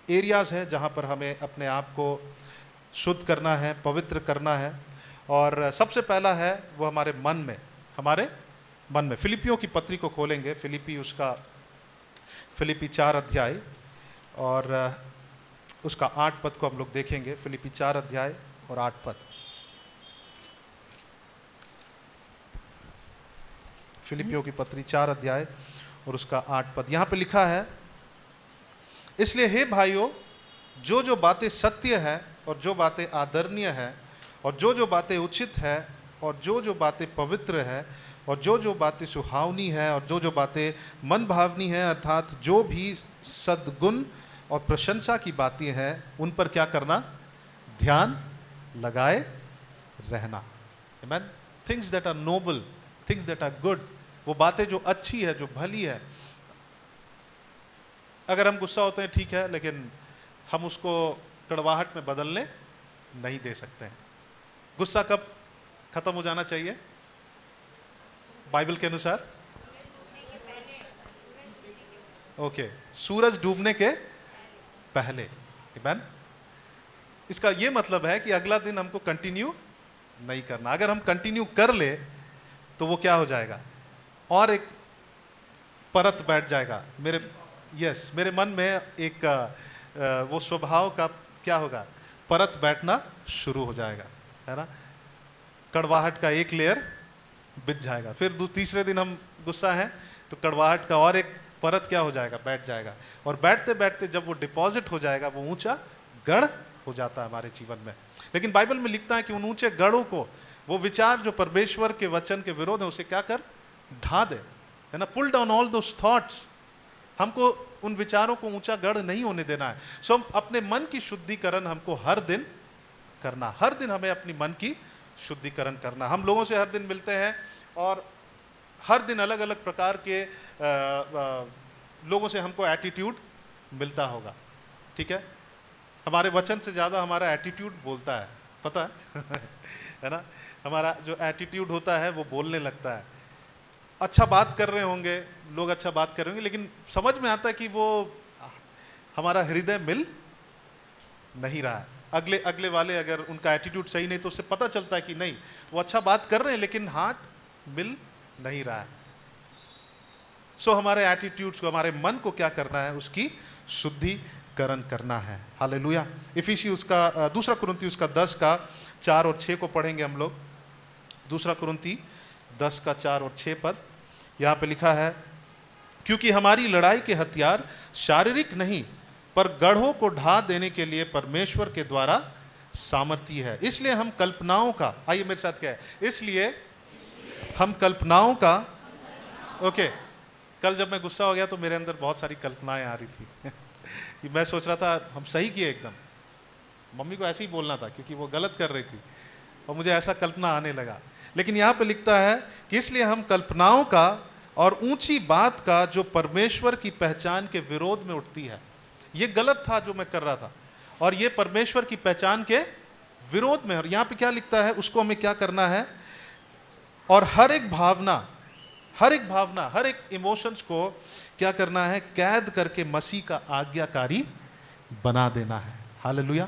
एरियाज़ हैं जहाँ पर हमें अपने आप को शुद्ध करना है, पवित्र करना है। और सबसे पहला है वो हमारे मन में। फिलिपियों की पत्री को खोलेंगे, फिलिपी 4 अध्याय और उसका 8 पद को हम लोग देखेंगे। फिलिपी 4 अध्याय और 8 पद। फिलिपियों की पत्री 4 अध्याय और उसका 8 पद। यहाँ पे लिखा है, इसलिए हे भाइयों, जो बातें सत्य है और जो बातें आदरणीय है और जो बातें उचित है और जो बातें पवित्र है और जो बातें सुहावनी है और जो बातें मन भावनी है, अर्थात जो भी सद्गुण और प्रशंसा की बातें हैं, उन पर क्या करना? ध्यान लगाए रहना। Amen. Things that are noble, things that are good, वो बातें जो अच्छी है, जो भली है। अगर हम गुस्सा होते हैं ठीक है, लेकिन हम उसको कड़वाहट में बदलने नहीं दे सकते हैं। गुस्सा कब खत्म हो जाना चाहिए बाइबल के अनुसार? ओके, सूरज डूबने के पहले। आमीन। इसका ये मतलब है कि अगला दिन हमको कंटिन्यू नहीं करना। अगर हम कंटिन्यू कर ले तो वो क्या हो जाएगा? और एक परत बैठ जाएगा मेरे मन में एक वो स्वभाव का क्या होगा? परत बैठना शुरू हो जाएगा, है ना। कड़वाहट का एक लेयर बिछ जाएगा। फिर तीसरे दिन हम गुस्सा हैं तो कड़वाहट का और एक परत क्या हो जाएगा? बैठ जाएगा। और बैठते बैठते जब वो डिपॉजिट हो जाएगा, वो ऊंचा गढ़ हो जाता है हमारे जीवन में। लेकिन बाइबल में लिखता है कि उन ऊंचे गढ़ों को, वो विचार जो परमेश्वर के वचन के विरोध है, उसे क्या कर? ढा दे, है ना। Pull down all those thoughts. हमको उन विचारों को ऊंचा गढ़ नहीं होने देना है। सो हम अपने मन की शुद्धिकरण हमको हर दिन करना। हर दिन हमें अपनी मन की शुद्धिकरण करना। हम लोगों से हर दिन मिलते हैं और हर दिन अलग अलग प्रकार के लोगों से हमको एटीट्यूड मिलता होगा, ठीक है। हमारे वचन से ज़्यादा हमारा एटीट्यूड बोलता है, पता है है ना। हमारा जो एटीट्यूड होता है वो बोलने लगता है। अच्छा बात कर रहे होंगे लोग, अच्छा बात कर रहे होंगे, लेकिन समझ में आता है कि वो हमारा हृदय मिल नहीं रहा है। अगले वाले अगर उनका एटीट्यूड सही नहीं तो उससे पता चलता है कि नहीं, वो अच्छा बात कर रहे हैं लेकिन हाथ मिल नहीं रहा है। सो हमारे एटीट्यूड्स को, हमारे मन को क्या करना है? उसकी शुद्धिकरण करना है। हालेलुया। इफिसी उसका 2 कुरिन्थी उसका 10 का 4 और 6 को पढ़ेंगे हम लोग। 2 कुरिन्थी 10 का 4 और 6 पद। यहाँ पे लिखा है, क्योंकि हमारी लड़ाई के हथियार शारीरिक नहीं पर गढ़ों को ढा देने के लिए परमेश्वर के द्वारा सामर्थ्य है। इसलिए हम कल्पनाओं का, आइए मेरे साथ क्या है, इसलिए हम कल्पनाओं का, ओके। कल जब मैं गुस्सा हो गया तो मेरे अंदर बहुत सारी कल्पनाएं आ रही थी कि मैं सोच रहा था हम सही किए एकदम, मम्मी को ऐसे ही बोलना था क्योंकि वो गलत कर रही थी, और मुझे ऐसा कल्पना आने लगा। लेकिन यहाँ पे लिखता है कि इसलिए हम कल्पनाओं का और ऊंची बात का जो परमेश्वर की पहचान के विरोध में उठती है। ये गलत था जो मैं कर रहा था, और ये परमेश्वर की पहचान के विरोध में। और यहाँ पे क्या लिखता है, उसको हमें क्या करना है, और हर एक भावना, हर एक इमोशंस को क्या करना है, कैद करके मसीह का आज्ञाकारी बना देना है। हालेलुया।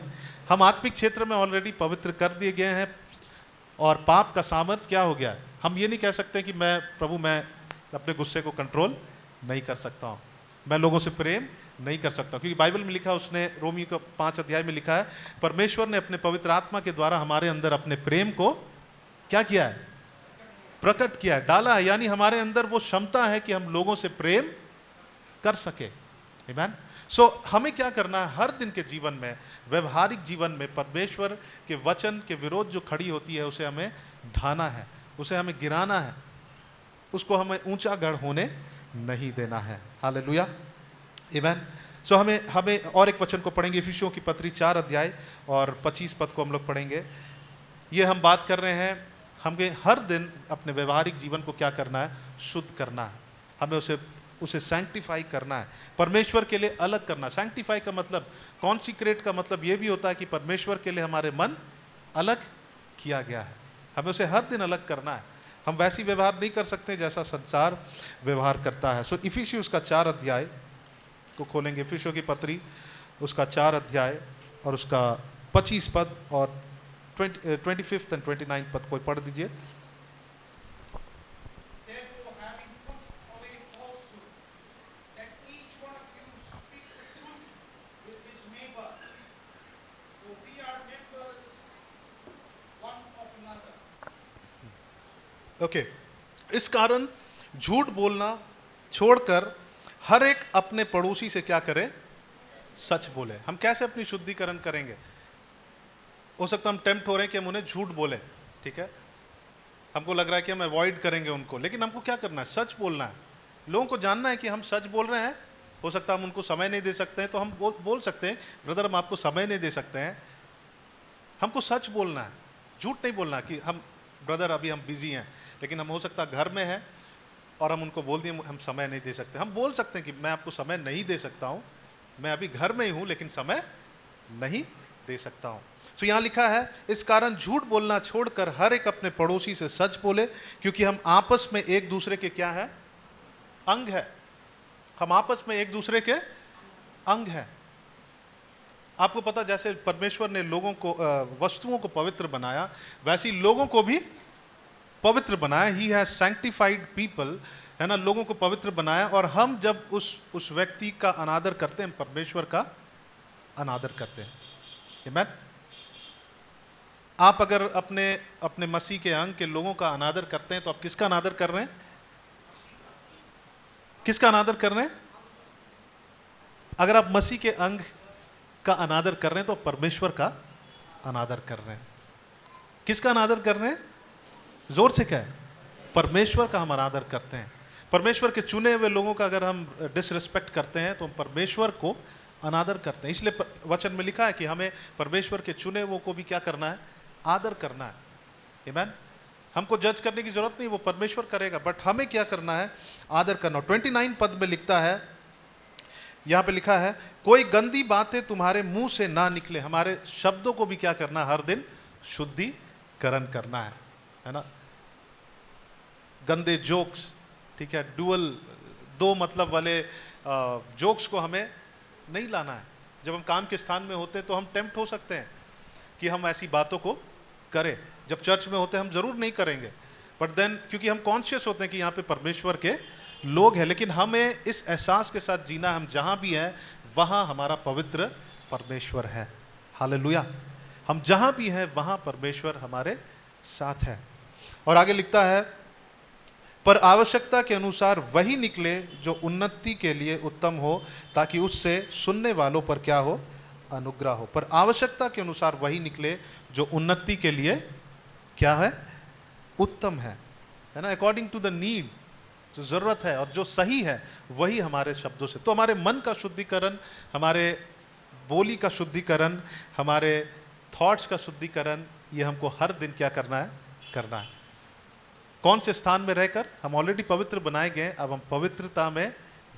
हम आत्मिक क्षेत्र में ऑलरेडी पवित्र कर दिए गए हैं, और पाप का सामर्थ्य क्या हो गया है। हम ये नहीं कह सकते कि मैं प्रभु मैं अपने गुस्से को कंट्रोल नहीं कर सकता हूँ, मैं लोगों से प्रेम नहीं कर सकता, क्योंकि बाइबल में लिखा, उसने रोमियो का 5 अध्याय में लिखा है, परमेश्वर ने अपने पवित्र आत्मा के द्वारा हमारे अंदर अपने प्रेम को क्या किया है, प्रकट किया है, डाला है। यानी हमारे अंदर वो क्षमता है कि हम लोगों से प्रेम कर सके। आमीन। सो हमें क्या करना है, हर दिन के जीवन में, व्यवहारिक जीवन में परमेश्वर के वचन के विरोध जो खड़ी होती है उसे हमें ढाना है, उसे हमें गिराना है, उसको हमें ऊंचा गढ़ होने नहीं देना है। हालेलुया। आमीन। सो हमें और एक वचन को पढ़ेंगे, इफिसियों की पत्री 4 अध्याय और 25 पद को हम लोग पढ़ेंगे। ये हम बात कर रहे हैं, हमें हर दिन अपने व्यवहारिक जीवन को क्या करना है, शुद्ध करना है, हमें उसे सैंक्टिफाई करना है, परमेश्वर के लिए अलग करना। सैंक्टिफाई का मतलब, कॉन्सिक्रेट का मतलब ये भी होता है कि परमेश्वर के लिए हमारे मन अलग किया गया है, हमें उसे हर दिन अलग करना है। हम वैसी व्यवहार नहीं कर सकते जैसा संसार व्यवहार करता है। सो इफिसियों का 4 अध्याय को खोलेंगे, इफिसियों की पत्री उसका 4 अध्याय और उसका 25 पद और 25 and 29 पद कोई पढ़ दीजिए। Therefore, having put away falsehood, let each one of you speak the truth with his neighbor, for we are members one of another. Okay. इस कारण झूठ बोलना छोड़कर हर एक अपने पड़ोसी से क्या करे, सच बोले। हम कैसे अपनी शुद्धिकरण करेंगे? हो सकता है हम टेम्प्ट हो रहे हैं कि हम उन्हें झूठ बोले, ठीक है, हमको लग रहा है कि हम अवॉइड करेंगे उनको, लेकिन हमको क्या करना है, सच बोलना है। लोगों को जानना है कि हम सच बोल रहे हैं। हो सकता है हम उनको समय नहीं दे सकते हैं, तो हम बोल सकते हैं, ब्रदर हम आपको समय नहीं दे सकते हैं। हमको सच बोलना है, झूठ नहीं बोलना कि हम ब्रदर अभी हम बिजी हैं, लेकिन हम हो सकता है घर में हैं और हम उनको बोल दिए हम समय नहीं दे सकते। हम बोल सकते हैं कि मैं आपको समय नहीं दे सकता हूँ, मैं अभी घर में ही हूँ, लेकिन समय नहीं दे सकता हूँ। तो यहाँ लिखा है, इस कारण झूठ बोलना छोड़कर हर एक अपने पड़ोसी से सच बोले, क्योंकि हम आपस में एक दूसरे के क्या है, अंग है। हम आपस में एक दूसरे के अंग है। आपको पता, जैसे परमेश्वर ने लोगों को वस्तुओं को पवित्र बनाया, वैसे ही लोगों को भी पवित्र बनाया। ही हैज सैंक्टिफाइड पीपल, है ना, लोगों को पवित्र बनाया। और हम जब उस व्यक्ति का अनादर करते हैं, परमेश्वर का अनादर करते हैं। आमीन। आप अगर अपने मसीह के अंग के लोगों का अनादर करते हैं, तो आप किसका अनादर कर रहे हैं? किसका अनादर कर रहे हैं? अगर आप मसीह के अंग का अनादर कर रहे हैं, तो परमेश्वर का अनादर कर रहे हैं। किसका अनादर कर रहे हैं? जोर से क्या है? परमेश्वर का हम अनादर करते हैं। परमेश्वर के चुने हुए लोगों का अगर हम डिसरिस्पेक्ट करते हैं, तो हम परमेश्वर को अनादर करते हैं। इसलिए वचन में लिखा है कि हमें परमेश्वर के चुने हुए को भी क्या करना है, आदर करना है। आमीन। हमको जज करने की जरूरत नहीं, वो परमेश्वर करेगा, बट हमें क्या करना है, आदर करना। 29 पद में लिखता है, यहाँ पे लिखा है, कोई गंदी बातें तुम्हारे मुंह से ना निकले। हमारे शब्दों को भी क्या करना है, हर दिन शुद्धिकरण करना है ना। गंदे जोक्स, ठीक है, दो मतलब वाले जोक्स को हमें नहीं लाना है। जब हम काम के स्थान में होते हैं, तो हम टेम्प्ट हो सकते हैं कि हम ऐसी बातों को करें। जब चर्च में होते हैं, हम जरूर नहीं करेंगे, बट देन क्योंकि हम कॉन्शियस होते हैं कि यहाँ पे परमेश्वर के लोग हैं, लेकिन हमें इस एहसास के साथ जीना, हम जहाँ भी हैं वहाँ हमारा पवित्र परमेश्वर है। हालेलुया। हम जहाँ भी हैं वहाँ परमेश्वर हमारे साथ है। और आगे लिखता है, पर आवश्यकता के अनुसार वही निकले जो उन्नति के लिए उत्तम हो, ताकि उससे सुनने वालों पर क्या हो, अनुग्रह हो। पर आवश्यकता के अनुसार वही निकले जो उन्नति के लिए क्या है, उत्तम है ना, अकॉर्डिंग टू द नीड, जो ज़रूरत है और जो सही है, वही हमारे शब्दों से। तो हमारे मन का शुद्धिकरण, हमारे बोली का शुद्धिकरण, हमारे थॉट्स का शुद्धिकरण, ये हमको हर दिन क्या करना है। कौन से स्थान में रहकर? हम ऑलरेडी पवित्र बनाए गए, अब हम पवित्रता में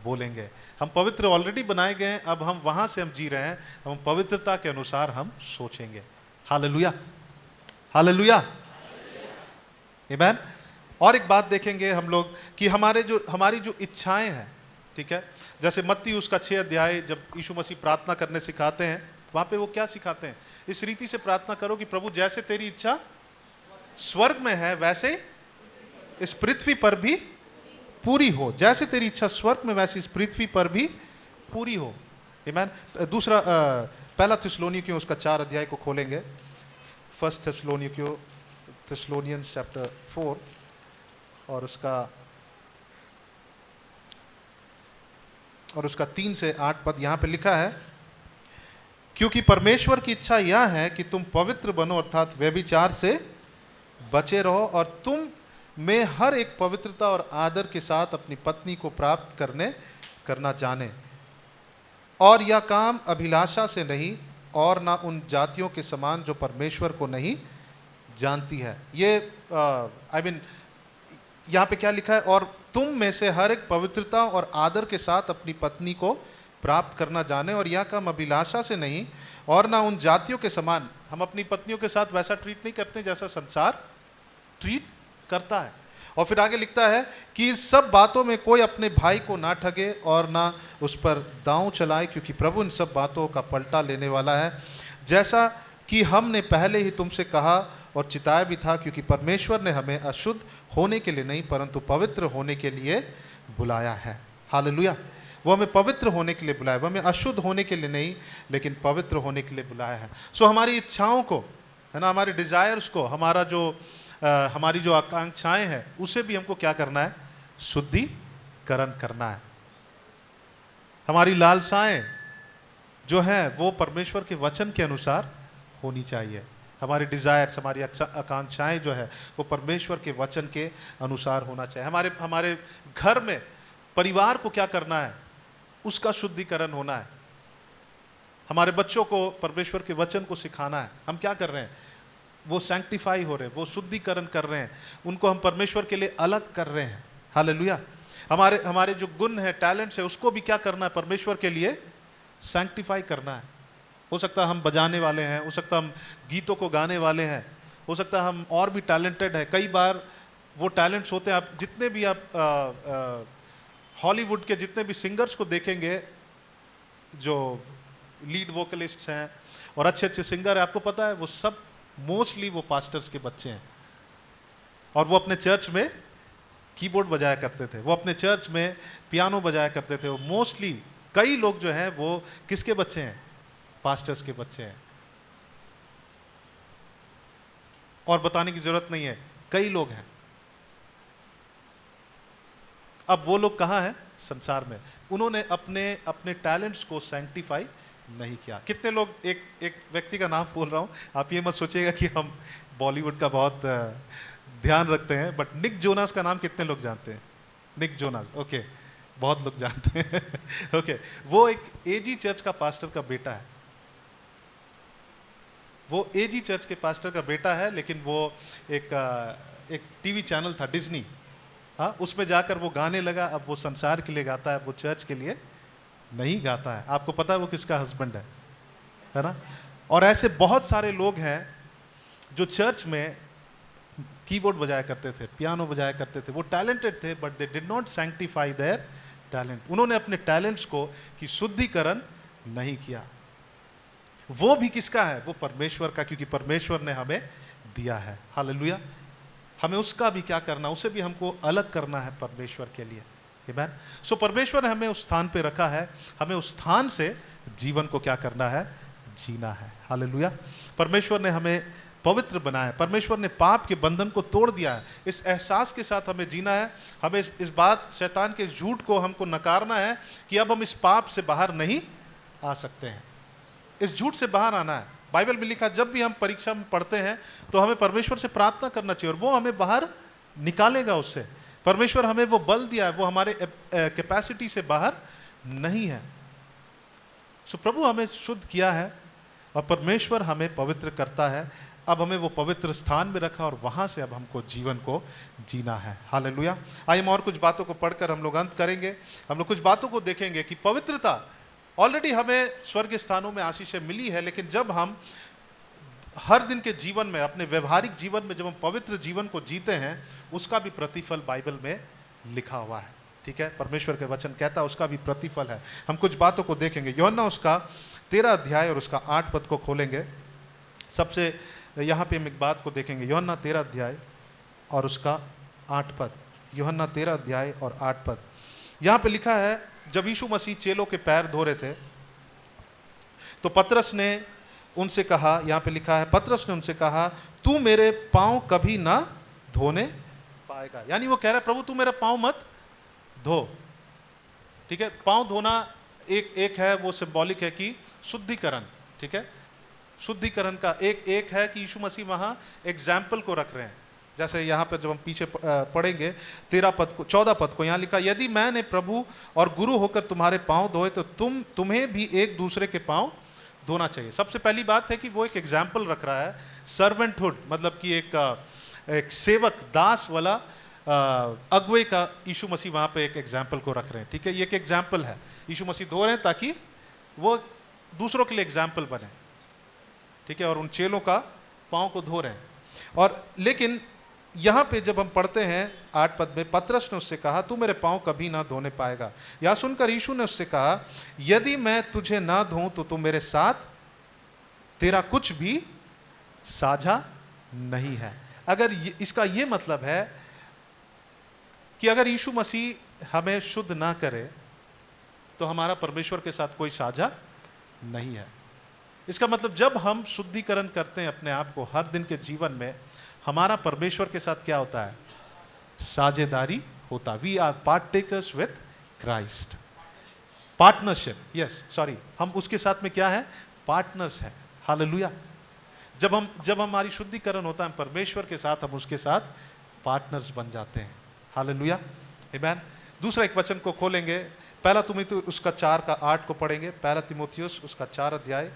बोलेंगे। हम पवित्र ऑलरेडी बनाए गए हैं, अब हम वहां से हम जी रहे हैं, हम पवित्रता के अनुसार हम सोचेंगे। हालेलुया, हालेलुया, आमीन। और एक बात देखेंगे हम लोग कि हमारी जो इच्छाएं हैं, ठीक है, जैसे मत्ती उसका 6 अध्याय जब यीशु मसीह प्रार्थना करने सिखाते हैं, वहां पे वो क्या सिखाते हैं? इस रीति से प्रार्थना करो कि प्रभु जैसे तेरी इच्छा स्वर्ग में है वैसे इस पृथ्वी पर भी पूरी हो। जैसे तेरी इच्छा स्वर्ग में वैसे इस पृथ्वी पर भी पूरी हो। आमीन। दूसरा पहला थिस्सलुनीकियों उसका 4 अध्याय को खोलेंगे। फर्स्ट थिस्सलुनियंस चैप्टर 4 और उसका 3 से 8 पद यहाँ पे लिखा है, क्योंकि परमेश्वर की इच्छा यह है कि तुम पवित्र बनो, अर्थात व्यभिचार से बचे रहो, और तुम में हर एक पवित्रता और आदर के साथ अपनी पत्नी को प्राप्त करना जाने, और यह काम अभिलाषा से नहीं और ना उन जातियों के समान जो परमेश्वर को नहीं जानती है। ये यहाँ पे क्या लिखा है? और तुम में से हर एक पवित्रता और आदर के साथ अपनी पत्नी को प्राप्त करना जाने, और यह काम अभिलाषा से नहीं और ना उन जातियों के समान। हम अपनी पत्नियों के साथ वैसा ट्रीट नहीं करते जैसा संसार ट्रीट करता है। और फिर आगे लिखता है कि इस सब बातों में कोई अपने भाई को ना ठगे और ना उस पर दांव चलाए, क्योंकि प्रभु इन सब बातों का पलटा लेने वाला है, जैसा कि हमने पहले ही तुमसे कहा और चिताया भी था। क्योंकि परमेश्वर ने हमें अशुद्ध होने के लिए नहीं परंतु पवित्र होने के लिए बुलाया है। हालेलुया। वो हमें पवित्र होने के लिए बुलाया, वो हमें अशुद्ध होने के लिए नहीं लेकिन पवित्र होने के लिए बुलाया है। सो हमारी इच्छाओं को, है ना, हमारे डिजायर्स को, हमारी जो आकांक्षाएं हैं, उसे भी हमको क्या करना है? शुद्धिकरण करना है। हमारी लालसाएं जो हैं वो परमेश्वर के वचन के अनुसार होनी चाहिए। हमारे डिजायर्स, हमारी आकांक्षाएं जो है वो परमेश्वर के वचन के अनुसार होना चाहिए। हमारे घर में परिवार को क्या करना है? उसका शुद्धिकरण होना है। हमारे बच्चों को परमेश्वर के वचन को सिखाना है। हम क्या कर रहे हैं? वो सैंक्टिफाई हो रहे हैं, वो शुद्धिकरण कर रहे हैं, उनको हम परमेश्वर के लिए अलग कर रहे हैं। हालेलुया। हमारे जो गुण है, टैलेंट्स है, उसको भी क्या करना है? परमेश्वर के लिए सैंक्टिफाई करना है। हो सकता है हम बजाने वाले हैं, हो सकता है हम गीतों को गाने वाले हैं, हो सकता है हम और भी टैलेंटेड है। कई बार वो टैलेंट्स होते हैं, आप जितने भी आप हॉलीवुड के जितने भी सिंगर्स को देखेंगे जो लीड वोकलिस्ट्स हैं और अच्छे अच्छे सिंगर है, आपको पता है वो सब मोस्टली वो पास्टर्स के बच्चे हैं। और वो अपने चर्च में कीबोर्ड बजाया करते थे, वो अपने चर्च में पियानो बजाया करते थे। वो मोस्टली कई लोग जो हैं वो किसके बच्चे हैं? पास्टर्स के बच्चे हैं। और बताने की जरूरत नहीं है, कई लोग हैं। अब वो लोग कहाँ हैं? संसार में। उन्होंने अपने टैलेंट्स को सैंक्टिफाई नहीं किया। कितने लोग, एक व्यक्ति का नाम बोल रहा हूं, आप ये मत सोचिएगा कि हम बॉलीवुड का बहुत ध्यान रखते हैं, बट निक जोनास का नाम कितने लोग जानते हैं? निक जोनास, ओके, बहुत लोग जानते हैं। ओके, वो एक एजी चर्च का पास्टर का बेटा है। वो एजी चर्च के पास्टर का बेटा है, लेकिन वो एक टीवी चैनल था डिज्नी, हाँ, उसमें जाकर वो गाने लगा। अब वो संसार के लिए गाता है, वो चर्च के लिए नहीं गाता है। आपको पता है वो किसका हस्बैंड है ना? और ऐसे बहुत सारे लोग हैं जो चर्च में कीबोर्ड बजाया करते थे, पियानो बजाया करते थे। वो टैलेंटेड थे, but they did not sanctify their talent. उन्होंने अपने टैलेंट्स को की शुद्धिकरण नहीं किया। वो भी किसका है? वो परमेश्वर का, क्योंकि परमेश्वर ने हमें दिया है। हालेलुया। हमें उसका भी क्या करना? उसे भी हमको अलग करना है परमेश्वर के लिए। आमीन। सो परमेश्वर ने हमें उस स्थान पे रखा है, हमें उस स्थान से जीवन को क्या करना है? जीना है। हालेलुया। परमेश्वर ने हमें पवित्र बनाया, परमेश्वर ने पाप के बंधन को तोड़ दिया है। इस एहसास के साथ हमें जीना है। हमें इस बात, शैतान के झूठ को हमको नकारना है कि अब हम इस पाप से बाहर नहीं आ सकते हैं। इस झूठ से बाहर आना है। बाइबल में लिखा, जब भी हम परीक्षा में पढ़ते हैं तो हमें परमेश्वर से प्रार्थना करना चाहिए और वो हमें बाहर निकालेगा उससे। परमेश्वर हमें वो बल दिया है, वो हमारे कैपेसिटी से बाहर नहीं है। सो प्रभु हमें शुद्ध किया है और परमेश्वर हमें पवित्र करता है। अब हमें वो पवित्र स्थान में रखा और वहाँ से अब हमको जीवन को जीना है। हालेलुया। आइए हम और कुछ बातों को पढ़कर हम लोग अंत करेंगे। हम लोग कुछ बातों को देखेंगे कि पवित्रता ऑलरेडी हमें स्वर्ग स्थानों में आशीषें मिली है, लेकिन जब हम हर दिन के जीवन में, अपने व्यवहारिक जीवन में जब हम पवित्र जीवन को जीते हैं, उसका भी प्रतिफल बाइबल में लिखा हुआ है। ठीक है, परमेश्वर के वचन कहता है उसका भी प्रतिफल है। हम कुछ बातों को देखेंगे। यूहन्ना उसका 13 अध्याय और उसका 8 पद को खोलेंगे। सबसे यहाँ पे हम एक बात को देखेंगे। यूहन्ना 13 अध्याय और उसका 8 पद। यूहन्ना 13 अध्याय और 8 पद। यहाँ पे लिखा है, जब यीशु मसीह चेलों के पैर धो रहे थे तो पतरस ने उनसे कहा, यहाँ पे लिखा है, पतरस ने उनसे कहा, तू मेरे पाँव कभी ना धोने पाएगा। यानी वो कह रहा है, प्रभु तू मेरा पाँव मत धो। ठीक है, पाँव धोना एक है, वो सिंबॉलिक है कि शुद्धिकरण। ठीक है, शुद्धिकरण का एक है कि यीशु मसीह वहाँ एग्जाम्पल को रख रहे हैं। जैसे यहाँ पे जब हम पीछे पढ़ेंगे 13 पद को, 14 पद को, यहाँ लिखा, यदि मैंने प्रभु और गुरु होकर तुम्हारे पाँव धोए तो तुम्हें भी एक दूसरे के पाँव धोना चाहिए। सबसे पहली बात है कि वो एक एग्जाम्पल रख रहा है, सर्वेंटहुड, मतलब कि एक सेवक दास वाला अगुवे का यीशु मसीह वहाँ पे एक एग्जाम्पल को रख रहे हैं। ठीक है, ये एक एग्जाम्पल है, यीशु मसीह धो रहे हैं ताकि वो दूसरों के लिए एग्जाम्पल बने। ठीक है, और उन चेलों का पाँव को धो रहे हैं। और लेकिन यहाँ पे जब हम पढ़ते हैं 8 पद में, पतरस ने उससे कहा, तू मेरे पाँव कभी ना धोने पाएगा। यह सुनकर यीशु ने उससे कहा, यदि मैं तुझे ना धोऊं तो तू मेरे साथ तेरा कुछ भी साझा नहीं है। अगर इसका ये मतलब है कि अगर यीशु मसीह हमें शुद्ध ना करे तो हमारा परमेश्वर के साथ कोई साझा नहीं है। इसका मतलब जब हम शुद्धिकरण करते हैं अपने आप को हर दिन के जीवन में, हमारा परमेश्वर के साथ क्या होता है? साझेदारी होता। We are partakers with Christ. Partnership, yes, sorry, हम उसके साथ में क्या है? पार्टनर्स है। हालेलुया। जब हमारी शुद्धिकरण होता है परमेश्वर के साथ, हम उसके साथ पार्टनर्स बन जाते हैं। हालेलुया, आमीन। दूसरा एक वचन को खोलेंगे, पहला तिमुथियुस उसका 4 का 8 को पढ़ेंगे। पहला तिमुथियुस उसका 4 अध्याय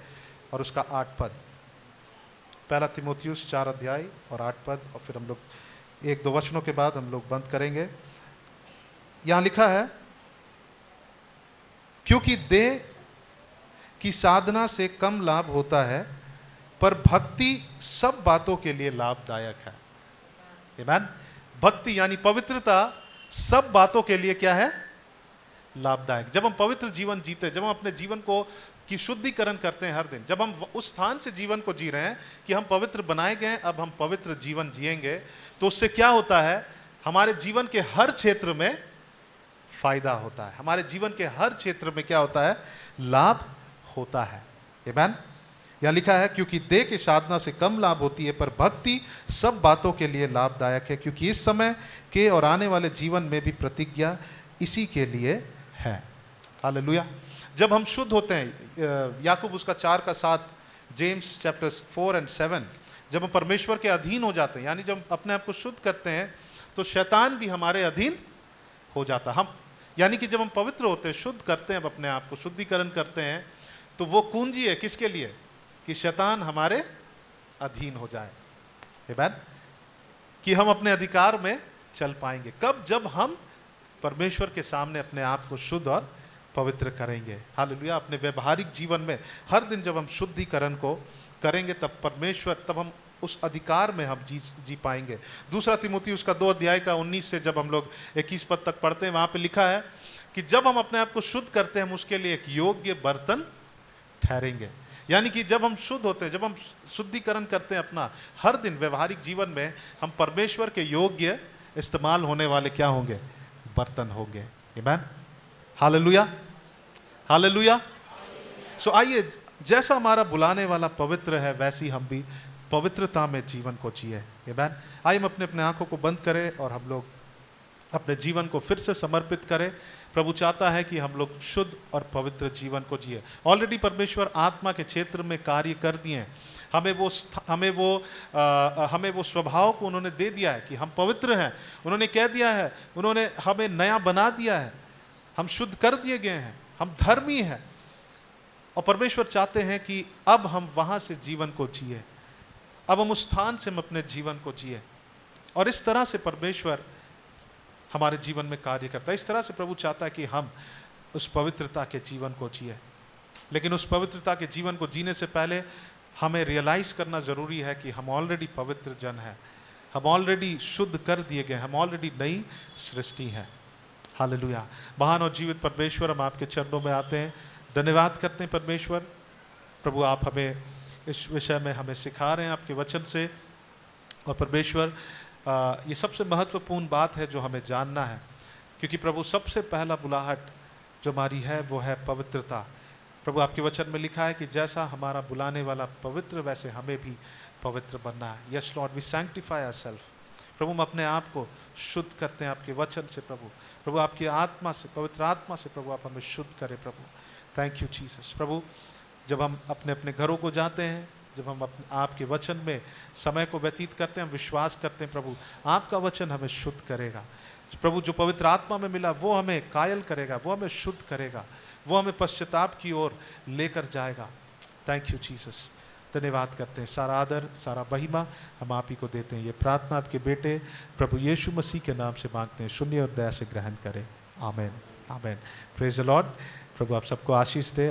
और उसका 8 पद। पहला तिमुथियुस 4 अध्याय और 8 पद, और फिर हम लोग 1-2 वचनों के बाद हम लोग बंद करेंगे। यहां लिखा है, क्योंकि देह की साधना से कम लाभ होता है, पर भक्ति सब बातों के लिए लाभदायक है। आमीन। भक्ति यानी पवित्रता सब बातों के लिए क्या है? लाभदायक। जब हम पवित्र जीवन जीते, जब हम अपने जीवन को की शुद्धिकरण करते हैं हर दिन, जब हम उस स्थान से जीवन को जी रहे हैं कि हम पवित्र बनाए गए, अब हम पवित्र जीवन जिएंगे, तो उससे क्या होता है? हमारे जीवन के हर क्षेत्र में फायदा होता है। हमारे जीवन के हर क्षेत्र में क्या होता है? लाभ होता है। आमीन। यह लिखा है, क्योंकि देह की साधना से कम लाभ होती है, पर भक्ति सब बातों के लिए लाभदायक है, क्योंकि इस समय के और आने वाले जीवन में भी प्रतिज्ञा इसी के लिए है। हालेलुया। जब हम शुद्ध होते हैं, याकूब उसका 4 का 7, जेम्स चैप्टर 4 और 7, जब हम परमेश्वर के अधीन हो जाते हैं, यानी जब अपने आप को शुद्ध करते हैं, तो शैतान भी हमारे अधीन हो जाता है। हम यानी कि जब हम पवित्र होते हैं, शुद्ध करते हैं अपने आप को, शुद्धिकरण करते हैं, तो वो कुंजी है किसके लिए? कि शैतान हमारे अधीन हो जाए। आमीन। कि हम अपने अधिकार में चल पाएंगे। कब? जब हम परमेश्वर के सामने अपने आप को शुद्ध और पवित्र करेंगे। हालेलुया। अपने व्यवहारिक जीवन में हर दिन जब हम शुद्धिकरण को करेंगे, तब परमेश्वर, तब हम उस अधिकार में हम जी पाएंगे। दूसरा तिमुथियुस उसका 2 अध्याय का 19 से जब हम लोग 21 पद तक पढ़ते हैं, वहाँ पे लिखा है कि जब हम अपने आप को शुद्ध करते हैं, हम उसके लिए एक योग्य बर्तन ठहरेंगे। यानी कि जब हम शुद्ध होते हैं, जब हम शुद्धिकरण करते हैं अपना हर दिन व्यवहारिक जीवन में, हम परमेश्वर के योग्य इस्तेमाल होने वाले क्या होंगे? बर्तन होंगे। आमीन। Hallelujah, hallelujah. सो आइए, जैसा हमारा बुलाने वाला पवित्र है, वैसी हम भी पवित्रता में जीवन को जिए। आमीन। आइए हम अपने अपने आंखों को बंद करें और हम लोग अपने जीवन को फिर से समर्पित करें। प्रभु चाहता है कि हम लोग शुद्ध और पवित्र जीवन को जिए। ऑलरेडी परमेश्वर आत्मा के क्षेत्र में कार्य कर दिए हैं। हमें वो स्वभाव को उन्होंने दे दिया है कि हम पवित्र हैं। उन्होंने कह दिया है, उन्होंने हमें नया बना दिया है, हम शुद्ध कर दिए गए हैं, हम धर्मी हैं। और परमेश्वर चाहते हैं कि अब हम वहाँ से जीवन को जिए। अब हम उस स्थान से हम अपने जीवन को जिए, और इस तरह से परमेश्वर हमारे जीवन में कार्य करता है। इस तरह से प्रभु चाहता है कि हम उस पवित्रता के जीवन को जिए। लेकिन उस पवित्रता के जीवन को जीने से पहले हमें रियलाइज़ करना ज़रूरी है कि हम ऑलरेडी पवित्र जन हैं, हम ऑलरेडी शुद्ध कर दिए गए, हम ऑलरेडी नई सृष्टि हैं। हालेलुया। महान और जीवित परमेश्वर, हम आपके चरणों में आते हैं, धन्यवाद करते हैं परमेश्वर। प्रभु आप हमें इस विषय में हमें सिखा रहे हैं आपके वचन से, और परमेश्वर ये सबसे महत्वपूर्ण बात है जो हमें जानना है, क्योंकि प्रभु सबसे पहला बुलाहट जो हमारी है वो है पवित्रता। प्रभु आपके वचन में लिखा है कि जैसा हमारा बुलाने वाला पवित्र, वैसे हमें भी पवित्र बनना है। Yes Lord, we sanctify ourself. प्रभु हम अपने आप को शुद्ध करते हैं आपके वचन से। प्रभु आपकी आत्मा से, पवित्र आत्मा से प्रभु आप हमें शुद्ध करें प्रभु। Thank you Jesus. प्रभु जब हम अपने अपने घरों को जाते हैं, जब हम अपने आपके वचन में समय को व्यतीत करते हैं, हम विश्वास करते हैं प्रभु आपका वचन हमें शुद्ध करेगा। प्रभु जो पवित्र आत्मा में मिला वो हमें कायल करेगा, वो हमें शुद्ध करेगा, वो हमें पश्चाताप की ओर लेकर जाएगा। Thank you Jesus. धन्यवाद करते हैं। सारा आदर, सारा महिमा हम आप ही को देते हैं। ये प्रार्थना आपके बेटे प्रभु यीशु मसीह के नाम से मांगते हैं, शून्य और दया से ग्रहण करें। Amen, amen. Praise the Lord. प्रभु आप सबको आशीष दे।